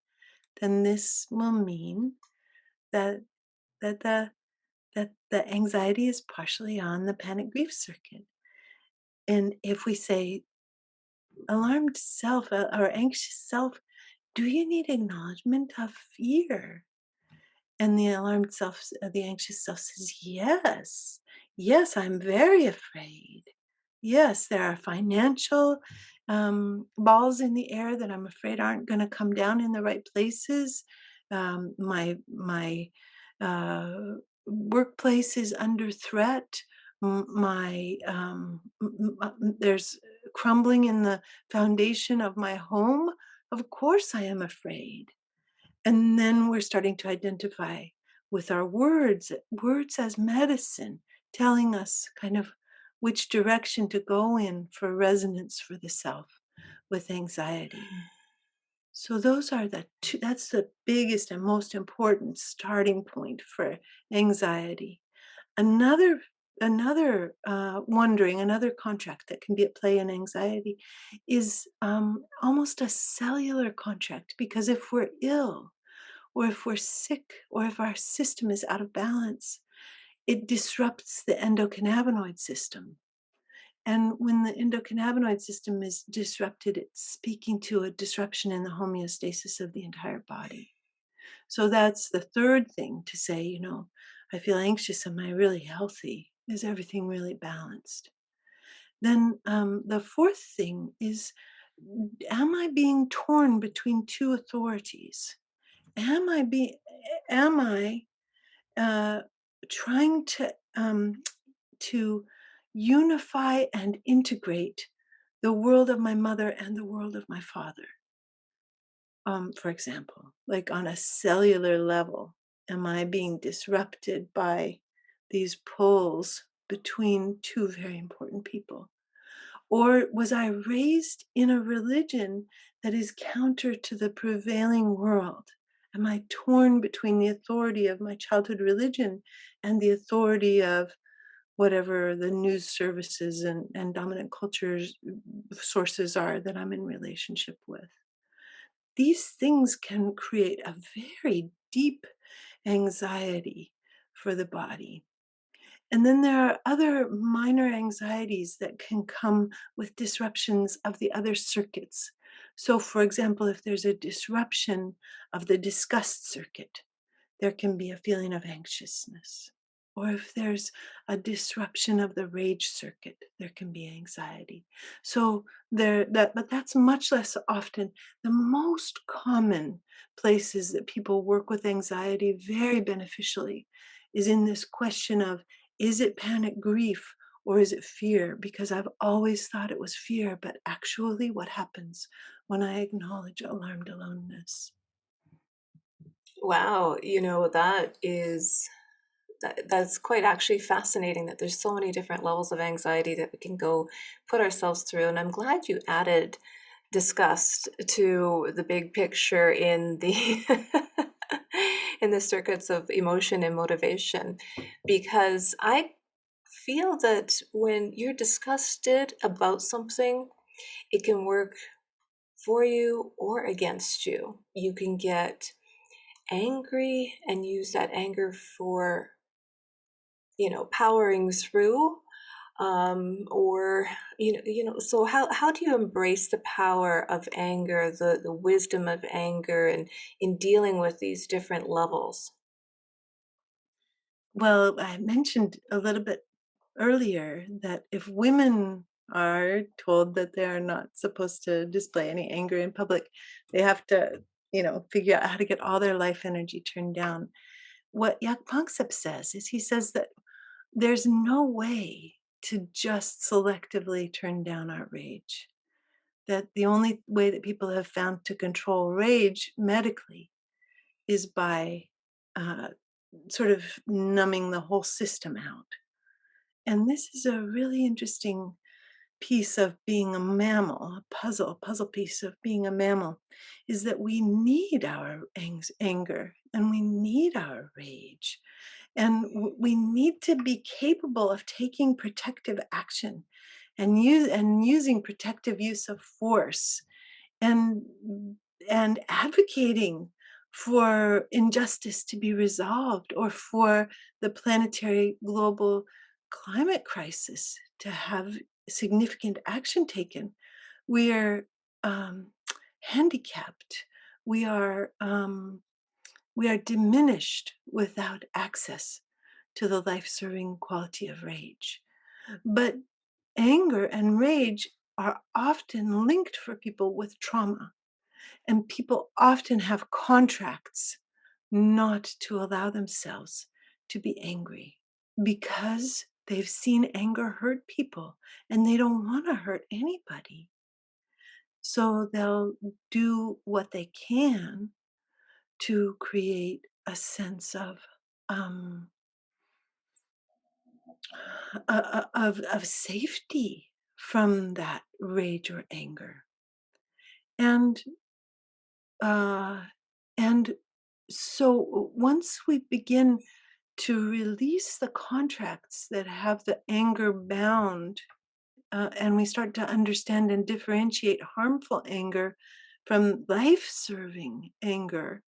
then this will mean that that the that the anxiety is partially on the panic grief circuit. And if we say, alarmed self or anxious self, do you need acknowledgement of fear? And the the anxious self says, yes, yes, I'm very afraid. Yes, there are financial balls in the air that I'm afraid aren't going to come down in the right places. My uh, workplace is under threat. There's crumbling in the foundation of my home. Of course, I am afraid. And then we're starting to identify with our words as medicine, telling us kind of which direction to go in for resonance for the self with anxiety. So those are the two, that's the biggest and most important starting point for anxiety. Another another contract that can be at play in anxiety is almost a cellular contract, because if we're ill, or if we're sick, or if our system is out of balance, it disrupts the endocannabinoid system. And when the endocannabinoid system is disrupted, it's speaking to a disruption in the homeostasis of the entire body. So that's the third thing to say, I feel anxious. Am I really healthy? Is everything really balanced? Then the fourth thing is, am I being torn between two authorities? Am I uh, trying to unify and integrate the world of my mother and the world of my father? For example, like on a cellular level, am I being disrupted by these pulls between two very important people? Or was I raised in a religion that is counter to the prevailing world? Am I torn between the authority of my childhood religion and the authority of whatever the news services and dominant cultures sources are that I'm in relationship with? These things can create a very deep anxiety for the body. And then there are other minor anxieties that can come with disruptions of the other circuits. So, for example, if there's a disruption of the disgust circuit, there can be a feeling of anxiousness. Or if there's a disruption of the rage circuit, there can be anxiety. So but that's much less often. The most common places that people work with anxiety very beneficially is in this question of, is it panic grief or is it fear? Because I've always thought it was fear, but actually what happens when I acknowledge alarmed aloneness? Wow, that's quite actually fascinating that there's so many different levels of anxiety that we can go put ourselves through. And I'm glad you added disgust to the big picture in the in the circuits of emotion and motivation, because I feel that when you're disgusted about something, it can work for you or against you. You can get angry and use that anger for, powering through, or so how do you embrace the power of anger, the wisdom of anger, and in dealing with these different levels? Well, I mentioned a little bit earlier that if women are told that they are not supposed to display any anger in public, they have to, figure out how to get all their life energy turned down. What Yak Panksepp says is he says that there's no way to just selectively turn down our rage. That the only way that people have found to control rage medically is by uh, sort of numbing the whole system out. And this is a really interesting piece of being a mammal, a puzzle piece of being a mammal, is that we need our anger and we need our rage. And we need to be capable of taking protective action and using protective use of force and advocating for injustice to be resolved or for the planetary global climate crisis to have significant action taken. We are um, handicapped. We are diminished without access to the life-serving quality of rage. But anger and rage are often linked for people with trauma, and people often have contracts not to allow themselves to be angry because they've seen anger hurt people and they don't want to hurt anybody. So they'll do what they can to create a sense of um, of safety from that rage or anger, and uh, and so once we begin to release the contracts that have the anger bound, and we start to understand and differentiate harmful anger from life-serving anger,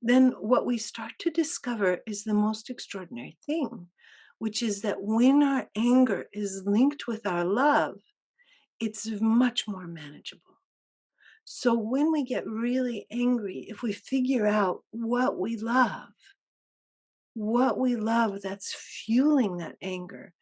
then what we start to discover is the most extraordinary thing, which is that when our anger is linked with our love, it's much more manageable. So when we get really angry, if we figure out what we love that's fueling that anger,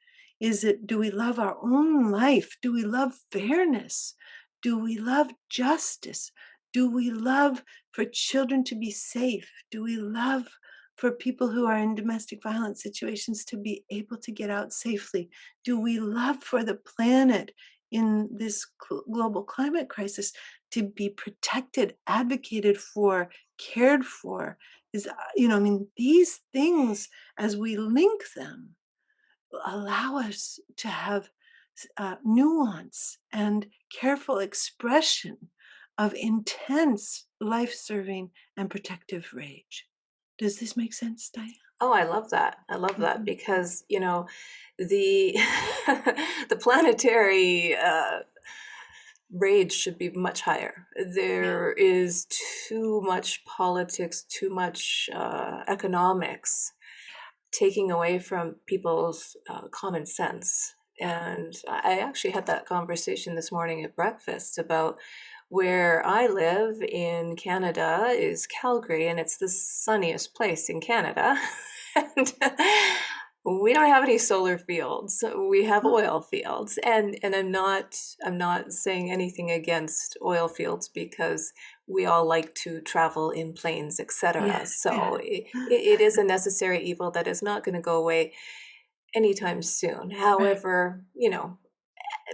do we love our own life? Do we love fairness? Do we love justice? Do we love for children to be safe? Do we love for people who are in domestic violence situations to be able to get out safely? Do we love for the planet in this global climate crisis to be protected, advocated for, cared for? I mean, these things, as we link them, allow us to have nuance and careful expression of intense, life serving, and protective rage. Does this make sense, Diane? Oh, I love that. I love that Mhm. because, the the planetary rage should be much higher. Yeah. There is too much politics, too much economics taking away from people's common sense. And I actually had that conversation this morning at breakfast about where I live in Canada is Calgary, and it's the sunniest place in Canada. And we don't have any solar fields. We have Oh, oil fields. And I'm not saying anything against oil fields because we all like to travel in planes, yeah, etc. yeah, So it is a necessary evil that is not going to go away anytime soon. right. However,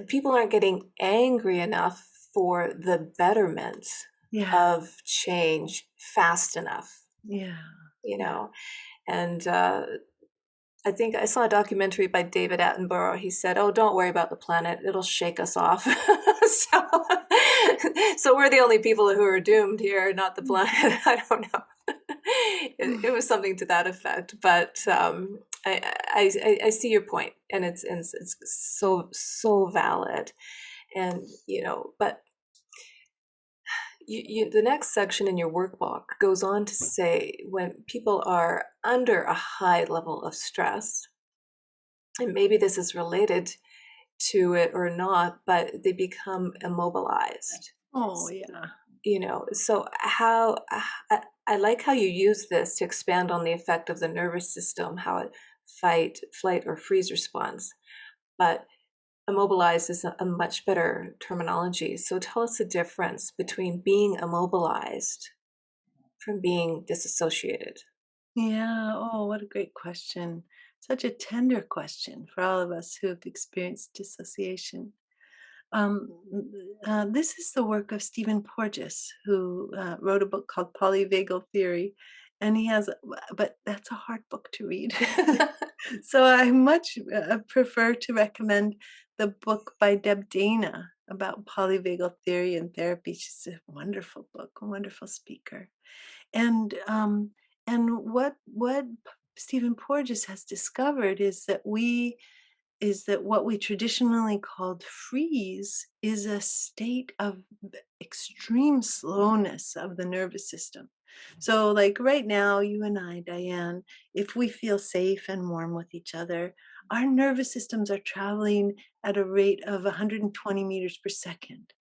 people aren't getting angry enough for the betterment Yeah, of change fast enough, yeah, you yeah, know. And I think I saw a documentary by David Attenborough. He said, "Oh, don't worry about the planet; it'll shake us off." so, so we're the only people who are doomed here, not the planet. I don't know. It was something to that effect, but I see your point, and it's so valid, and but the next section in your workbook goes on to say when people are under a high level of stress, and maybe this is related to it or not, but they become immobilized. oh, yeah, So how I like how you use this to expand on the effect of the nervous system, how it fight, flight, or freeze response. but immobilized is a much better terminology. So tell us the difference between being immobilized from being disassociated. Yeah. Oh, what a great question. Such a tender question for all of us who have experienced dissociation. This is the work of Stephen Porges, who wrote a book called Polyvagal Theory, and he has, but that's a hard book to read. So I much prefer to recommend the book by Deb Dana about polyvagal theory and therapy. She's a wonderful book, a wonderful speaker. And what Stephen Porges has discovered is that what we traditionally called freeze is a state of extreme slowness of the nervous system. So, like right now, you and I, Diane, if we feel safe and warm with each other, our nervous systems are traveling at a rate of 120 meters per second.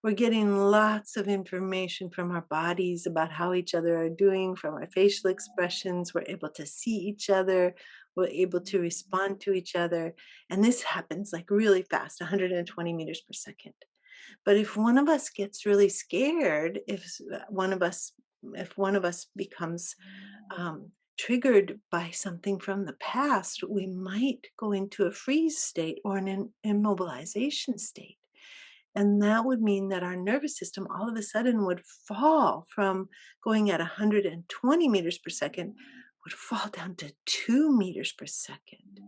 We're getting lots of information from our bodies about how each other are doing, from our facial expressions. We're able to see each other. We're able to respond to each other. And this happens like really fast, 120 meters per second. But if one of us gets really scared, if one of us becomes triggered by something from the past, we might go into a freeze state or an immobilization state. And that would mean that our nervous system all of a sudden would fall from going at 120 meters per second, would fall down to 2 meters per second.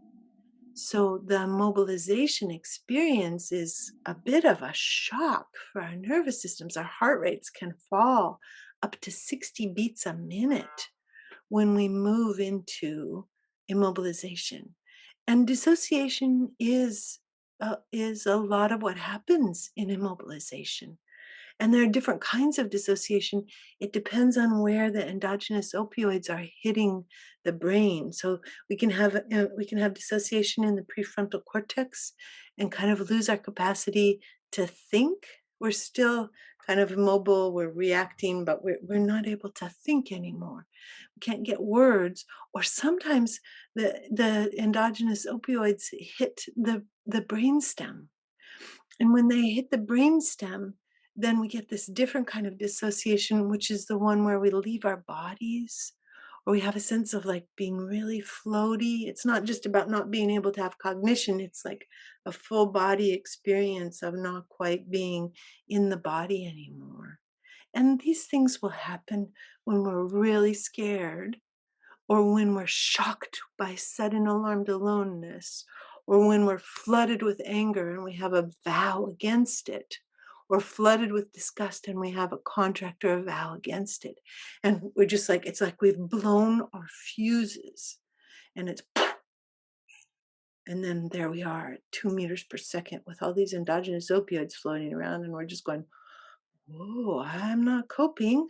So the mobilization experience is a bit of a shock for our nervous systems. Our heart rates can fall up to 60 beats a minute when we move into immobilization. And dissociation is a lot of what happens in immobilization. And there are different kinds of dissociation. It depends on where the endogenous opioids are hitting the brain. So we can have dissociation in the prefrontal cortex and kind of lose our capacity to think. We're still kind of immobile. We're reacting, but we're not able to think anymore. We can't get words. Or sometimes the endogenous opioids hit the brainstem, and when they hit the brainstem, then we get this different kind of dissociation, which is the one where we leave our bodies, or we have a sense of like being really floaty. It's not just about not being able to have cognition, it's like a full body experience of not quite being in the body anymore. And these things will happen when we're really scared, or when we're shocked by sudden alarmed aloneness, or when we're flooded with anger and we have a vow against it, or flooded with disgust and we have a contract or a vow against it. And we're just like, it's like we've blown our fuses, and it's, and then there we are at 2 meters per second with all these endogenous opioids floating around, and we're just going, whoa, I'm not coping.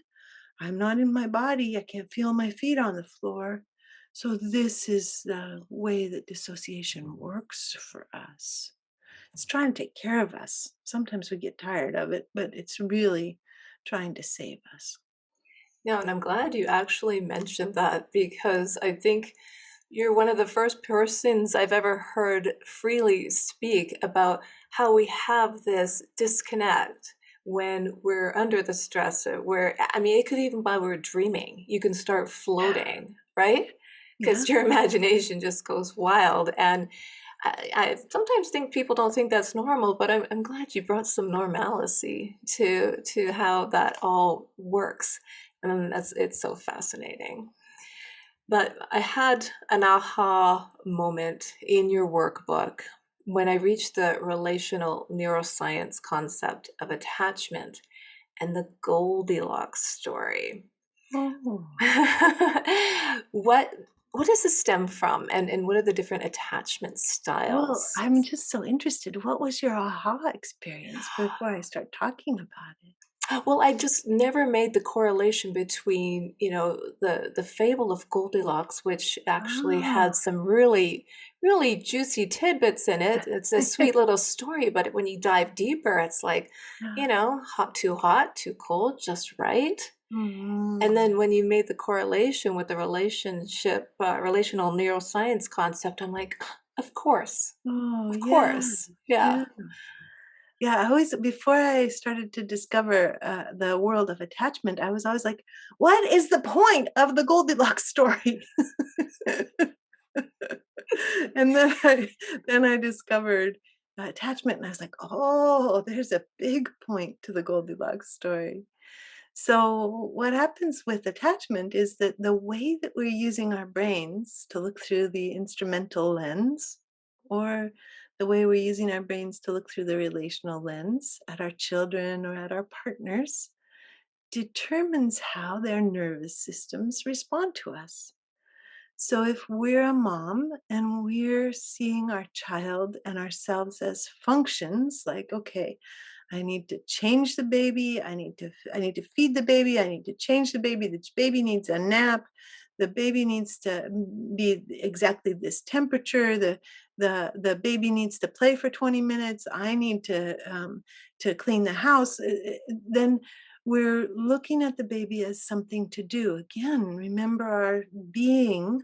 I'm not in my body. I can't feel my feet on the floor. So, this is the way that dissociation works for us. It's trying to take care of us. Sometimes we get tired of it, but it's really trying to save us. Yeah, and I'm glad you actually mentioned that because I think you're one of the first persons I've ever heard freely speak about how we have this disconnect when we're under the stress, where, I mean, it could even while we're dreaming, you can start floating, right? Yeah. Because your imagination just goes wild. And I sometimes think people don't think that's normal, but I'm glad you brought some normalcy to how that all works. And it's so fascinating. But I had an aha moment in your workbook when I reached the relational neuroscience concept of attachment and the Goldilocks story. Oh, what what does this stem from, and what are the different attachment well, styles? I'm just so interested. What was your aha experience before I start talking about it? Well, I just never made the correlation between, the fable of Goldilocks, which actually Ah, had some really, really juicy tidbits in it. It's a sweet little story, but when you dive deeper, it's like, hot, too cold, just right. And mm, then when you made the correlation with the relational neuroscience concept, I'm like, Of course. Oh, Of yeah. course. Yeah. Yeah. Yeah, I always before I started to discover, the world of attachment, I was always like, "What is the point of the Goldilocks story?" And then I discovered, attachment, and I was like, "Oh, there's a big point to the Goldilocks story." So, what happens with attachment is that the way that we're using our brains to look through the instrumental lens, or the way we're using our brains to look through the relational lens at our children or at our partners, determines how their nervous systems respond to us. So, if we're a mom and we're seeing our child and ourselves as functions, like, okay, I need to change the baby. I need to feed the baby. I need to change the baby. The baby needs a nap. The baby needs to be exactly this temperature. The baby needs to play for 20 minutes. I need to clean the house. Then we're looking at the baby as something to do. Again, remember our being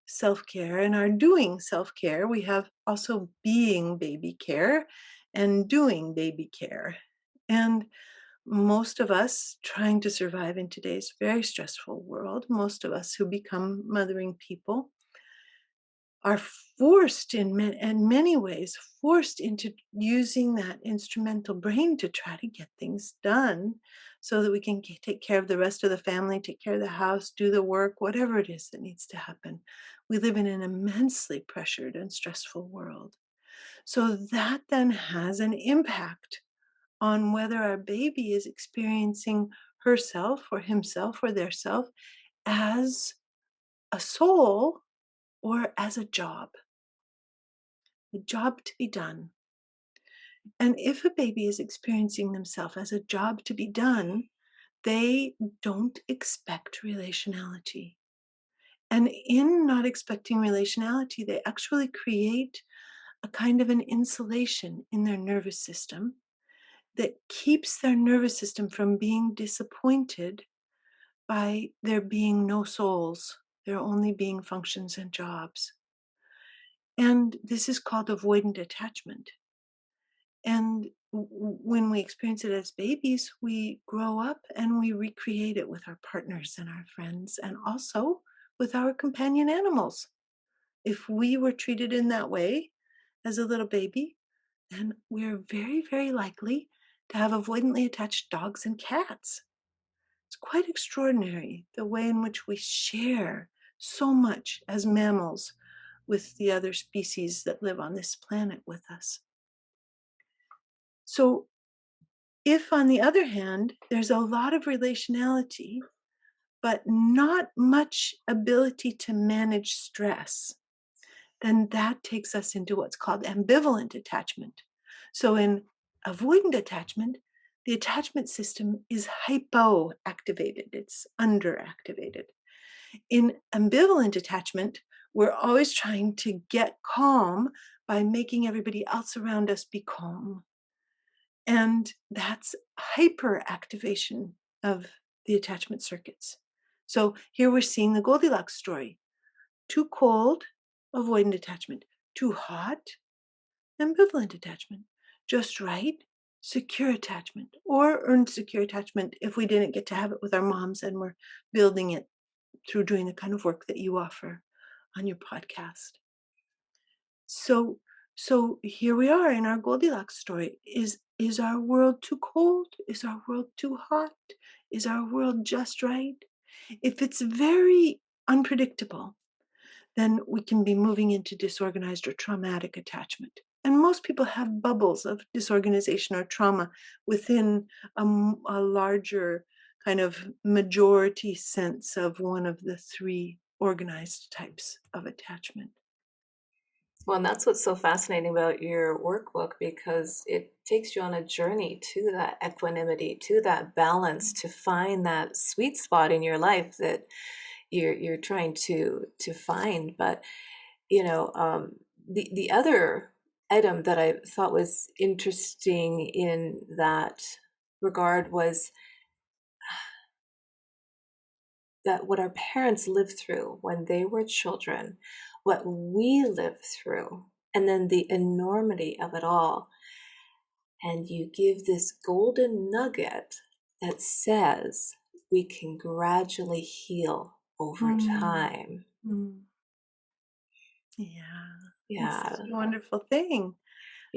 self-care and our doing self-care. We have also being baby care and doing baby care. And most of us trying to survive in today's very stressful world, most of us who become mothering people are forced in many ways, forced into using that instrumental brain to try to get things done so that we can take care of the rest of the family, take care of the house, do the work, whatever it is that needs to happen. We live in an immensely pressured and stressful world. So that then has an impact on whether our baby is experiencing herself or himself or their self as a soul or as a job to be done. And if a baby is experiencing themselves as a job to be done, they don't expect relationality. And in not expecting relationality, they actually create a kind of an insulation in their nervous system that keeps their nervous system from being disappointed by there being no souls, there only being functions and jobs. And this is called avoidant attachment. And when we experience it as babies, we grow up and we recreate it with our partners and our friends and also with our companion animals. If we were treated in that way as a little baby, then we're very, very likely to have avoidantly attached dogs and cats. It's quite extraordinary the way in which we share so much as mammals with the other species that live on this planet with us. So, if on the other hand, there's a lot of relationality, but not much ability to manage stress, then that takes us into what's called ambivalent attachment. So, in avoidant attachment, the attachment system is hypoactivated, it's underactivated. In ambivalent attachment, we're always trying to get calm by making everybody else around us be calm. And that's hyperactivation of the attachment circuits. So here we're seeing the Goldilocks story. Too cold, avoidant attachment. Too hot, ambivalent attachment. Just right, secure attachment. Or earned secure attachment if we didn't get to have it with our moms and we're building it through doing the kind of work that you offer on your podcast. So so here we are in our Goldilocks story. Is our world too cold? Is our world too hot? Is our world just right? If it's very unpredictable, then we can be moving into disorganized or traumatic attachment. And most people have bubbles of disorganization or trauma within a larger kind of majority sense of one of the three organized types of attachment. Well, and that's what's so fascinating about your workbook because it takes you on a journey to that equanimity, to that balance, to find that sweet spot in your life that you're trying to find. But the other item that I thought was interesting in that regard was that what our parents lived through when they were children, what we live through and then the enormity of it all. And you give this golden nugget that says we can gradually heal over Mm, time. mm. Yeah, it's such Yeah, a wonderful thing.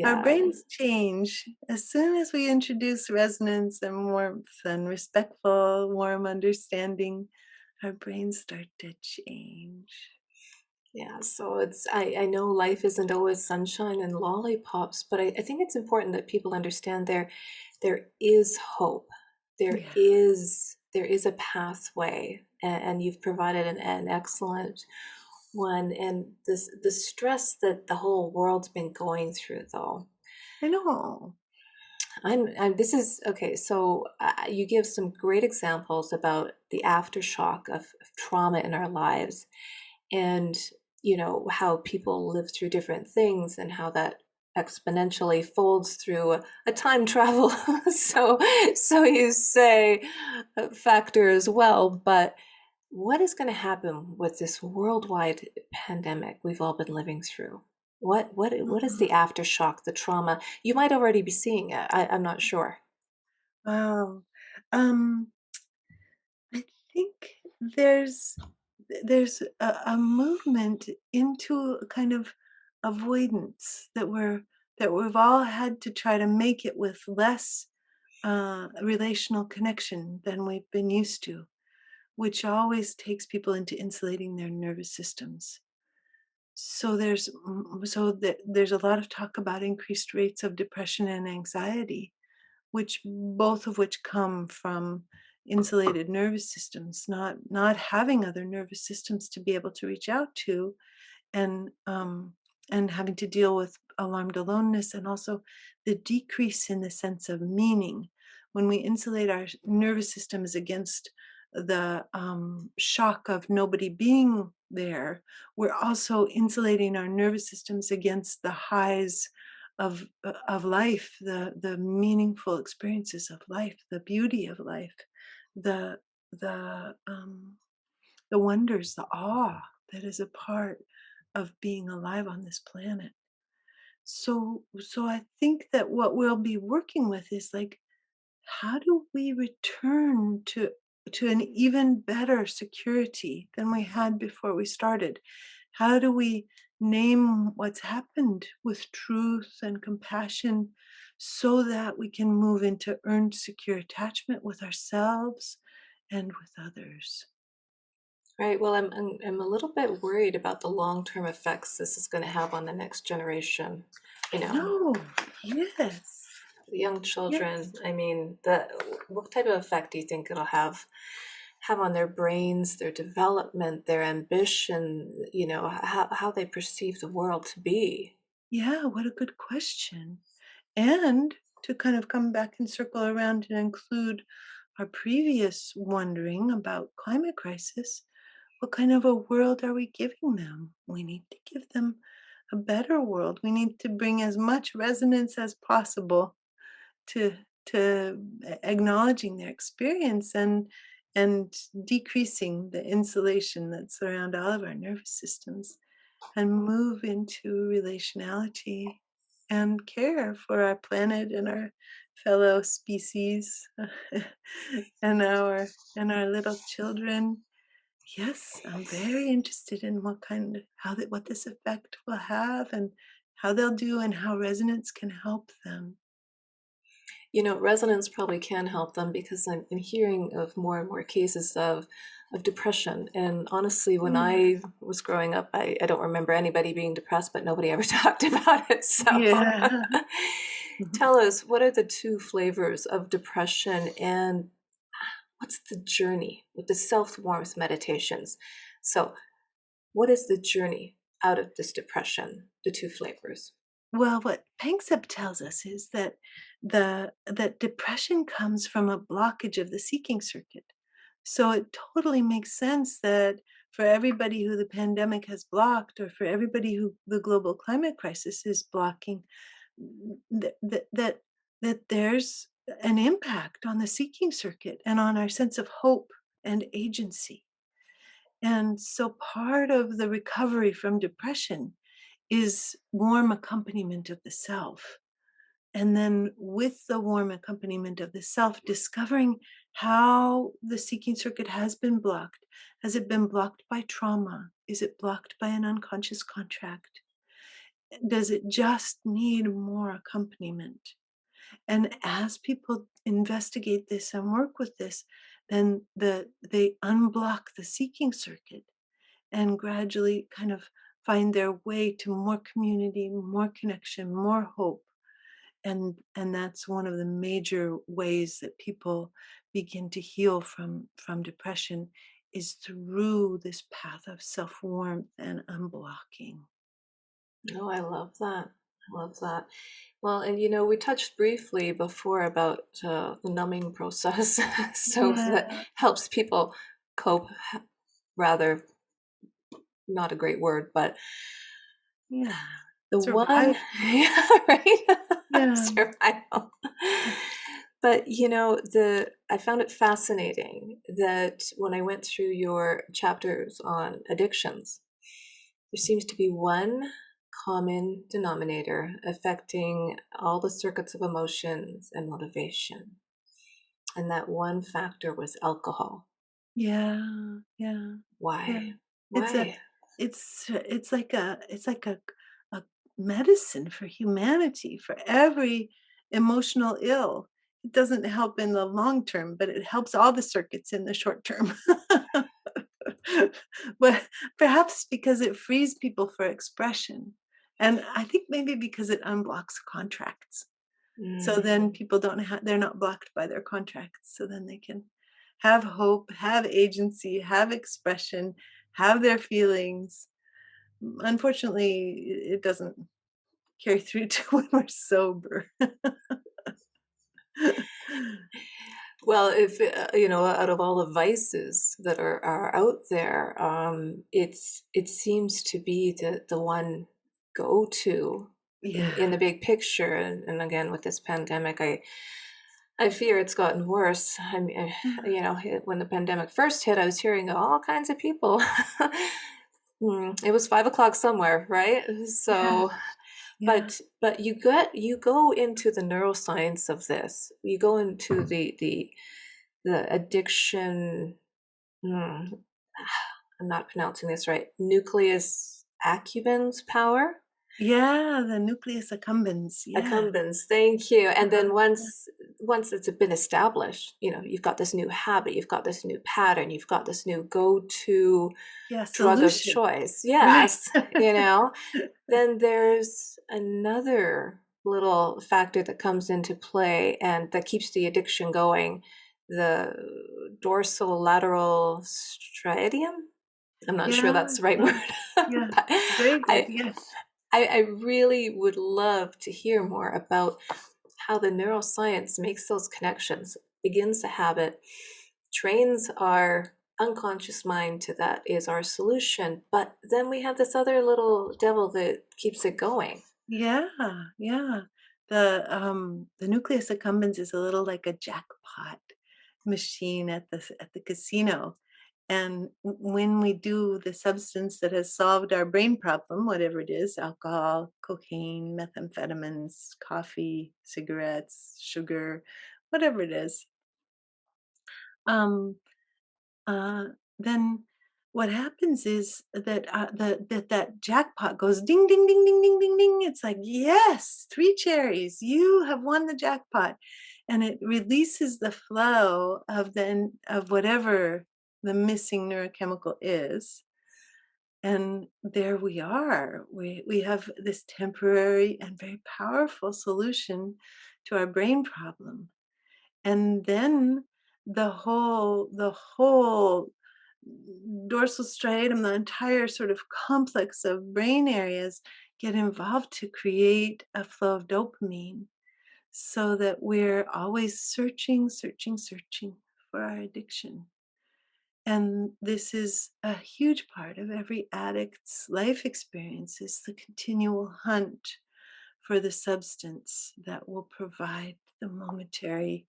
Our yeah, brains change as soon as we introduce resonance and warmth and respectful, warm understanding. Our brains start to change. yeah. So I know life isn't always sunshine and lollipops, but I think it's important that people understand there is hope. Yeah. There is a pathway, and you've provided an excellent one. And the stress that the whole world's been going through, though, I know. I'm this is okay. So you give some great examples about the aftershock of trauma in our lives, and how people live through different things and how that exponentially folds through a time travel so you say factor as well. But what is going to happen with this worldwide pandemic we've all been living through? What is the Mhm. aftershock, the trauma? You might already be seeing it. I'm not sure. Wow. Um, I think there's there's a movement into a kind of avoidance that we've all had to try to make it with less relational connection than we've been used to, which always takes people into insulating their nervous systems. So there's a lot of talk about increased rates of depression and anxiety, which both of which come from insulated nervous systems, not having other nervous systems to be able to reach out to, and having to deal with alarmed aloneness, and also the decrease in the sense of meaning when we insulate our nervous systems against the shock of nobody being there. We're also insulating our nervous systems against the highs of life, the meaningful experiences of life, the beauty of life, the the um, the wonders, the awe that is a part of being alive on this planet. So I think that what we'll be working with is like, how do we return to an even better security than we had before we started? How do we name what's happened with truth and compassion so that we can move into earned secure attachment with ourselves and with others? Right. Well, I'm a little bit worried about the long-term effects this is going to have on the next generation. You know, No, yes, the young yes. children. I mean, the what type of effect do you think it'll have on their brains, their development, their ambition? How they perceive the world to be. Yeah, what a good question. And to kind of come back and circle around and include our previous wondering about climate crisis, what kind of a world are we giving them? We need to give them a better world. We need to bring as much resonance as possible to acknowledging their experience and decreasing the insulation that's around all of our nervous systems, and move into relationality and care for our planet and our fellow species and our little children. Yes, I'm very interested in what this effect will have, and how they'll do, and how resonance can help them. Resonance probably can help them because I'm hearing of more and more cases of depression. And honestly, when Mm. I was growing up, I don't remember anybody being depressed, but nobody ever talked about it. So Yeah. tell us, what are the two flavors of depression, and what's the journey with the self-warmth meditations? So, what is the journey out of this depression, the two flavors? Well, what Panksepp tells us is that that depression comes from a blockage of the seeking circuit. So it totally makes sense that for everybody who the pandemic has blocked, or for everybody who the global climate crisis is blocking, that there's an impact on the seeking circuit and on our sense of hope and agency. And so part of the recovery from depression is warm accompaniment of the self. And then with the warm accompaniment of the self, discovering how the seeking circuit has been blocked. Has it been blocked by trauma? Is it blocked by an unconscious contract? Does it just need more accompaniment? And as people investigate this and work with this, then they unblock the seeking circuit and gradually kind of find their way to more community, more connection, more hope. And that's one of the major ways that people begin to heal from depression is through this path of self-warmth and unblocking. Oh, I love that. I love that. Well, and we touched briefly before about the numbing process, so that Yeah, helps people cope. Rather, not a great word, but yeah. the one, Survive. yeah, right, Yeah. survival. But the I found it fascinating that when I went through your chapters on addictions, there seems to be one common denominator affecting all the circuits of emotions and motivation. And that one factor was alcohol. Yeah, yeah, yeah. Why? It's a Why? it's like a medicine for humanity, for every emotional ill. It doesn't help in the long term, but it helps all the circuits in the short term. But perhaps because it frees people for expression. And I think maybe because it unblocks contracts. So then Mm. people don't have they're not blocked by their contracts. So then they can have hope, have agency, have expression, have their feelings. Unfortunately, it doesn't carry through to when we're sober. Well, if out of all the vices that are out there, it seems to be the one go to in Yeah. the big picture. And again, with this pandemic, I fear it's gotten worse. I mean, when the pandemic first hit, I was hearing all kinds of people. It was 5 o'clock somewhere, right? Yeah. So, Yeah. but you go into the neuroscience of this. You go into the addiction. Hmm, I'm not pronouncing this right. Nucleus accumbens power. Yeah, the nucleus accumbens. Yeah. Accumbens, thank you. And Uh-huh. then once it's been established, you've got this new habit, you've got this new pattern, you've got this new go-to Yeah, drug of solution. choice. Right. Yes, then there's another little factor that comes into play and that keeps the addiction going, the dorsolateral striatum. I'm not sure Yeah, that's the right yeah, word, yeah. but Very good. I, Yeah. I really would love to hear more about how the neuroscience makes those connections, begins the habit, trains our unconscious mind to that is our solution. But then we have this other little devil that keeps it going. Yeah, yeah. The nucleus accumbens is a little like a jackpot machine at the casino. And when we do the substance that has solved our brain problem, whatever it is, alcohol, cocaine, methamphetamines, coffee, cigarettes, sugar, whatever it is, um, uh, then what happens is that that jackpot goes ding ding ding ding ding ding ding. It's like, yes, three cherries, you have won the jackpot, and it releases the flow of whatever the missing neurochemical is. And there we are. We have this temporary and very powerful solution to our brain problem. And then the whole dorsal striatum, the entire sort of complex of brain areas get involved to create a flow of dopamine so that we're always searching, searching, searching for our addiction. And this is a huge part of every addict's life experience is the continual hunt for the substance that will provide the momentary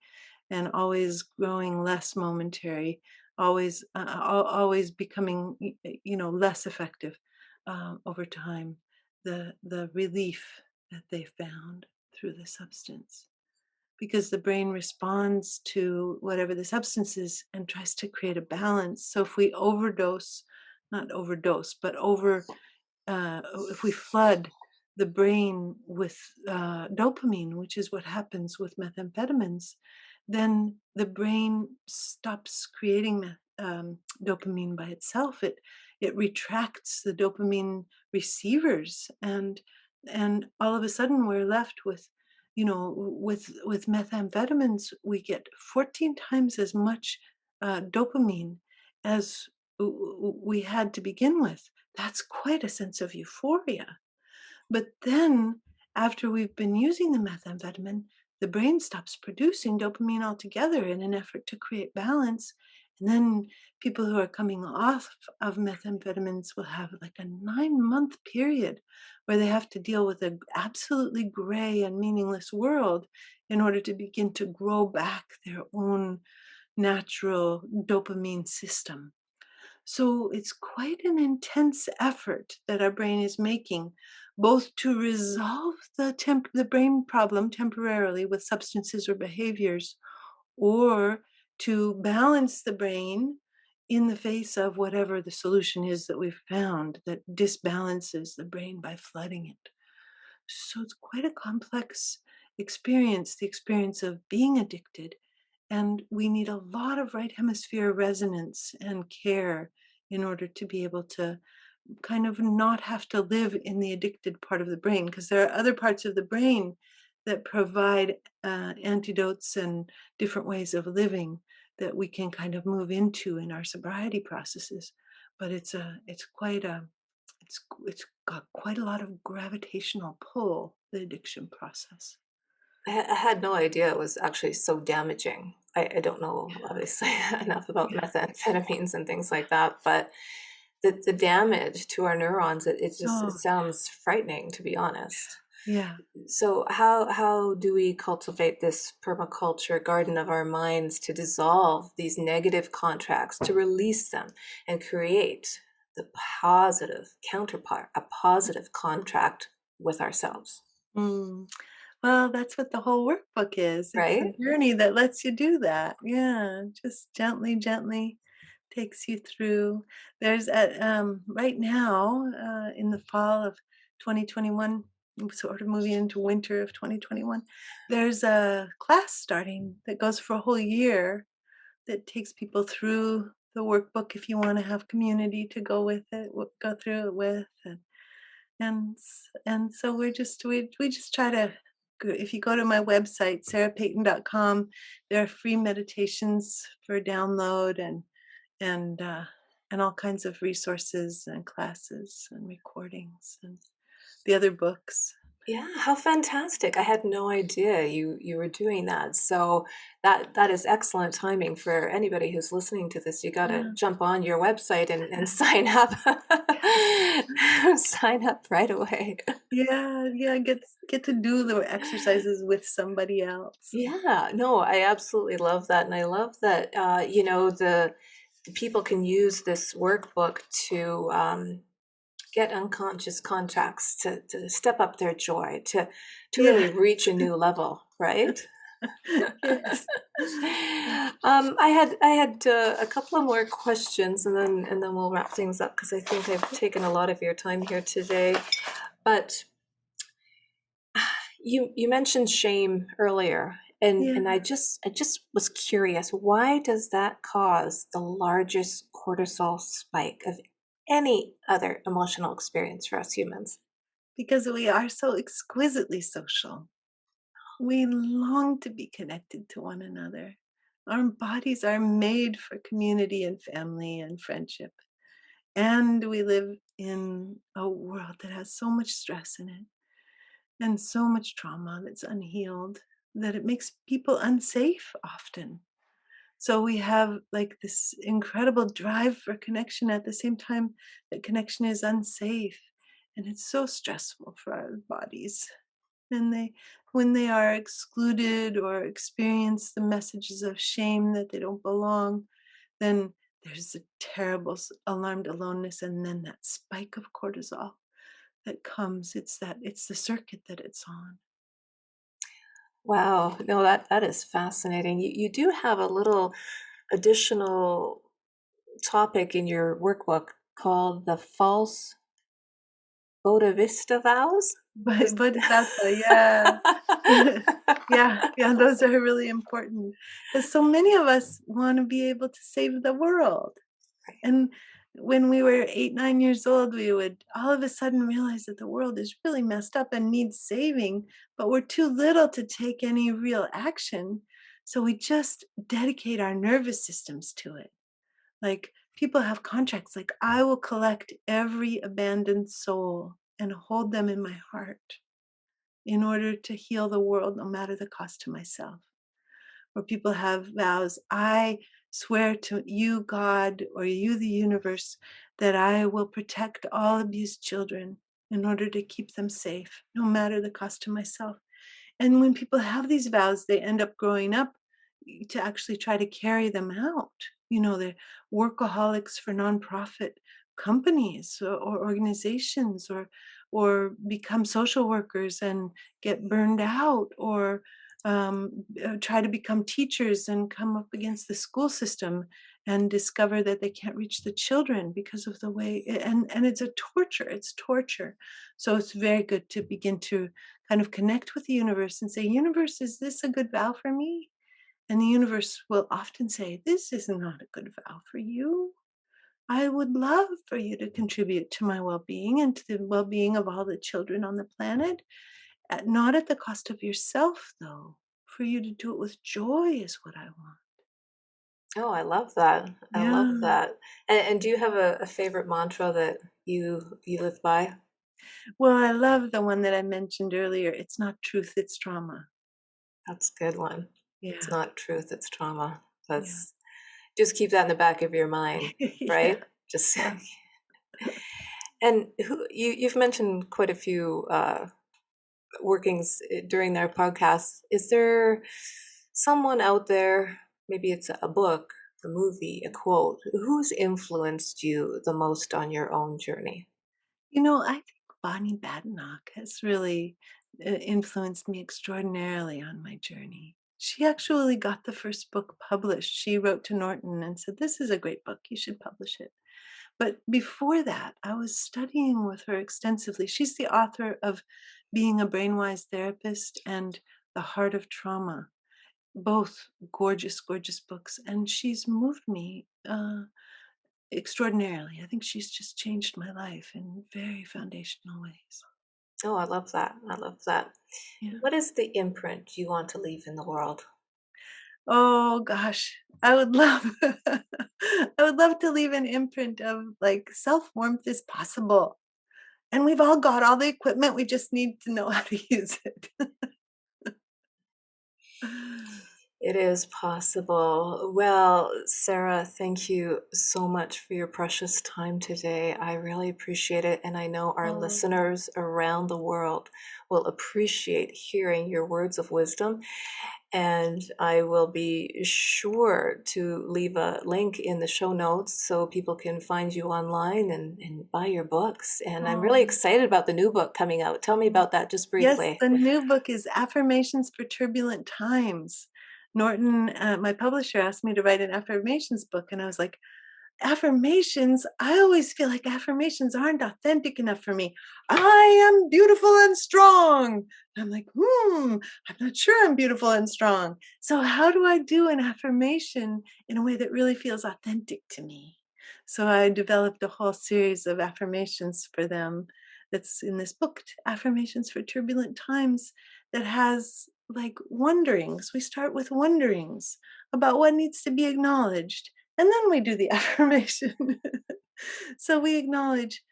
and always growing less momentary, always becoming less effective over time. the relief that they found through the substance, because the brain responds to whatever the substance is and tries to create a balance. So if we overdose, not overdose, but if we flood the brain with dopamine, which is what happens with methamphetamines, then the brain stops creating dopamine by itself. It retracts the dopamine receivers, and all of a sudden we're left with, with methamphetamines, we get 14 times as much dopamine as we had to begin with. That's quite a sense of euphoria. But then, after we've been using the methamphetamine, the brain stops producing dopamine altogether in an effort to create balance. And then people who are coming off of methamphetamines will have like a 9-month period where they have to deal with an absolutely gray and meaningless world in order to begin to grow back their own natural dopamine system. So it's quite an intense effort that our brain is making, both to resolve the brain problem temporarily with substances or behaviors, or to balance the brain in the face of whatever the solution is that we've found that disbalances the brain by flooding it. So it's quite a complex experience, the experience of being addicted. And we need a lot of right hemisphere resonance and care in order to be able to kind of not have to live in the addicted part of the brain, because there are other parts of the brain that provide antidotes and different ways of living that we can kind of move into in our sobriety processes. But it's got quite a lot of gravitational pull, the addiction process. I had no idea it was actually so damaging. I don't know, obviously, enough about Yeah. methamphetamines and things like that, but the damage to our neurons, it Oh, sounds frightening, to be honest. yeah. So how do we cultivate this permaculture garden of our minds to dissolve these negative contracts, to release them and create the positive counterpart, a positive contract with ourselves, Mm. Well, that's what the whole workbook is. It's the right? journey that lets you do that. Yeah, just gently, gently takes you through. There's right now, in the fall of 2021, sort of moving into winter of 2021, there's a class starting that goes for a whole year that takes people through the workbook if you want to have community to go with it, go through it with, and so we just try to if you go to my website sarahpeyton.com, there are free meditations for download, and and all kinds of resources and classes and recordings and the other books. Yeah, how fantastic. I had no idea you were doing that. So that is excellent timing for anybody who's listening to this. You got to Yeah. jump on your website and sign up. Sign up right away. Yeah, yeah, get to do the exercises with somebody else. Yeah, no, I absolutely love that. And I love that, the people can use this workbook to get unconscious contacts to step up their joy, to Yeah. really reach a new level, right? Yes. I had a couple of more questions, and then we'll wrap things up because I think I've taken a lot of your time here today. But you mentioned shame earlier, and Yeah. I just was curious, why does that cause the largest cortisol spike of any other emotional experience for us humans? Because we are so exquisitely social. We long to be connected to one another. Our bodies are made for community and family and friendship. And we live in a world that has so much stress in it and so much trauma that's unhealed that it makes people unsafe often. So we have like this incredible drive for connection at the same time that connection is unsafe. And it's so stressful for our bodies. And when they are excluded or experience the messages of shame that they don't belong, then there's a terrible alarmed aloneness and then that spike of cortisol. that comes. It's the circuit that it's on. Wow. No, that is fascinating. You do have a little additional topic in your workbook called the false Bodavista vows. Is Bodhisattva, yeah. Yeah, yeah, those are really important because so many of us wanna be able to save the world. And when we were 8, 9 years old, we would all of a sudden realize that the world is really messed up and needs saving, but we're too little to take any real action. So we just dedicate our nervous systems to it. Like people have contracts, like, I will collect every abandoned soul and hold them in my heart in order to heal the world, no matter the cost to myself. Or people have vows, I swear to you, God, or you, the universe, that I will protect all abused children in order to keep them safe, no matter the cost to myself. And when people have these vows, they end up growing up to actually try to carry them out. You know, they're workaholics for nonprofit companies or organizations, or become social workers and get burned out, or try to become teachers and come up against the school system and discover that they can't reach the children because of the way, and it's a torture. It's torture. So it's very good to begin to kind of connect with the universe and say, universe, is this a good vow for me? And the universe will often say, this is not a good vow for you. I would love for you to contribute to my well-being and to the well-being of all the children on the planet, not at the cost of yourself, though. For you to do it with joy is what I want. Oh, I love that. I love Yeah. that. And do you have a favorite mantra that you live by? Well, I love the one that I mentioned earlier. It's not truth, it's trauma. That's a good one. It's Yeah. not truth, it's trauma. Yeah. That's just keep that in the back of your mind, Yeah. right? Just Yeah. and you've mentioned quite a few workings during their podcast. Is there someone out there, maybe it's a book, a movie, a quote, who's influenced you the most on your own journey? I think Bonnie Badenoch has really influenced me extraordinarily on my journey. She actually got the first book published. She wrote to Norton and said, this is a great book. You should publish it. But before that, I was studying with her extensively. She's the author of Being a Brainwise Therapist and The Heart of Trauma, both gorgeous, gorgeous books. And she's moved me extraordinarily. I think she's just changed my life in very foundational ways. Oh, I love that. I love that. Yeah. What is the imprint you want to leave in the world? Oh gosh, I would love I would love to leave an imprint of like self-warmth is possible. And we've all got all the equipment. We just need to know how to use it. It is possible. Well, Sarah, thank you so much for your precious time today. I really appreciate it. And I know our Oh, listeners around the world will appreciate hearing your words of wisdom. And I will be sure to leave a link in the show notes so people can find you online and buy your books. And I'm really oh. excited about the new book coming out. Tell me about that just Yes, briefly. the new book is Affirmations for Turbulent Times. Norton, my publisher, asked me to write an affirmations book, and I was like, affirmations, I always feel like affirmations aren't authentic enough for me. I am beautiful and strong. I'm like, I'm not sure I'm beautiful and strong. So, how do I do an affirmation in a way that really feels authentic to me? So, I developed a whole series of affirmations for them that's in this book, Affirmations for Turbulent Times, that has like wonderings. We start with wonderings about what needs to be acknowledged, and then we do the affirmation. So we acknowledge,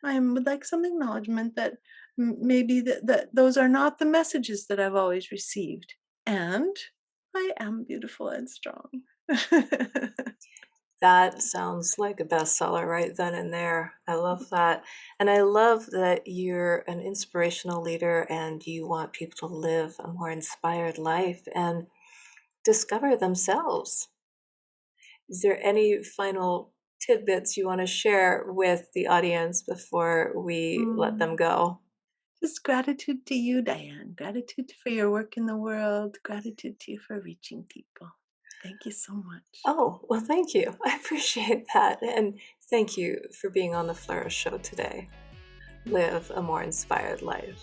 I would like some acknowledgement that maybe that those are not the messages that I've always received. And I am beautiful and strong. That sounds like a bestseller right then and there. I love that. And I love that you're an inspirational leader and you want people to live a more inspired life and discover themselves. Is there any final tidbits you want to share with the audience before we let them Mm. go? Just gratitude to you, Diane. Gratitude for your work in the world. Gratitude to you for reaching people. Thank you so much. Oh, well, thank you. I appreciate that. And thank you for being on the Flourish Show today. Live a more inspired life.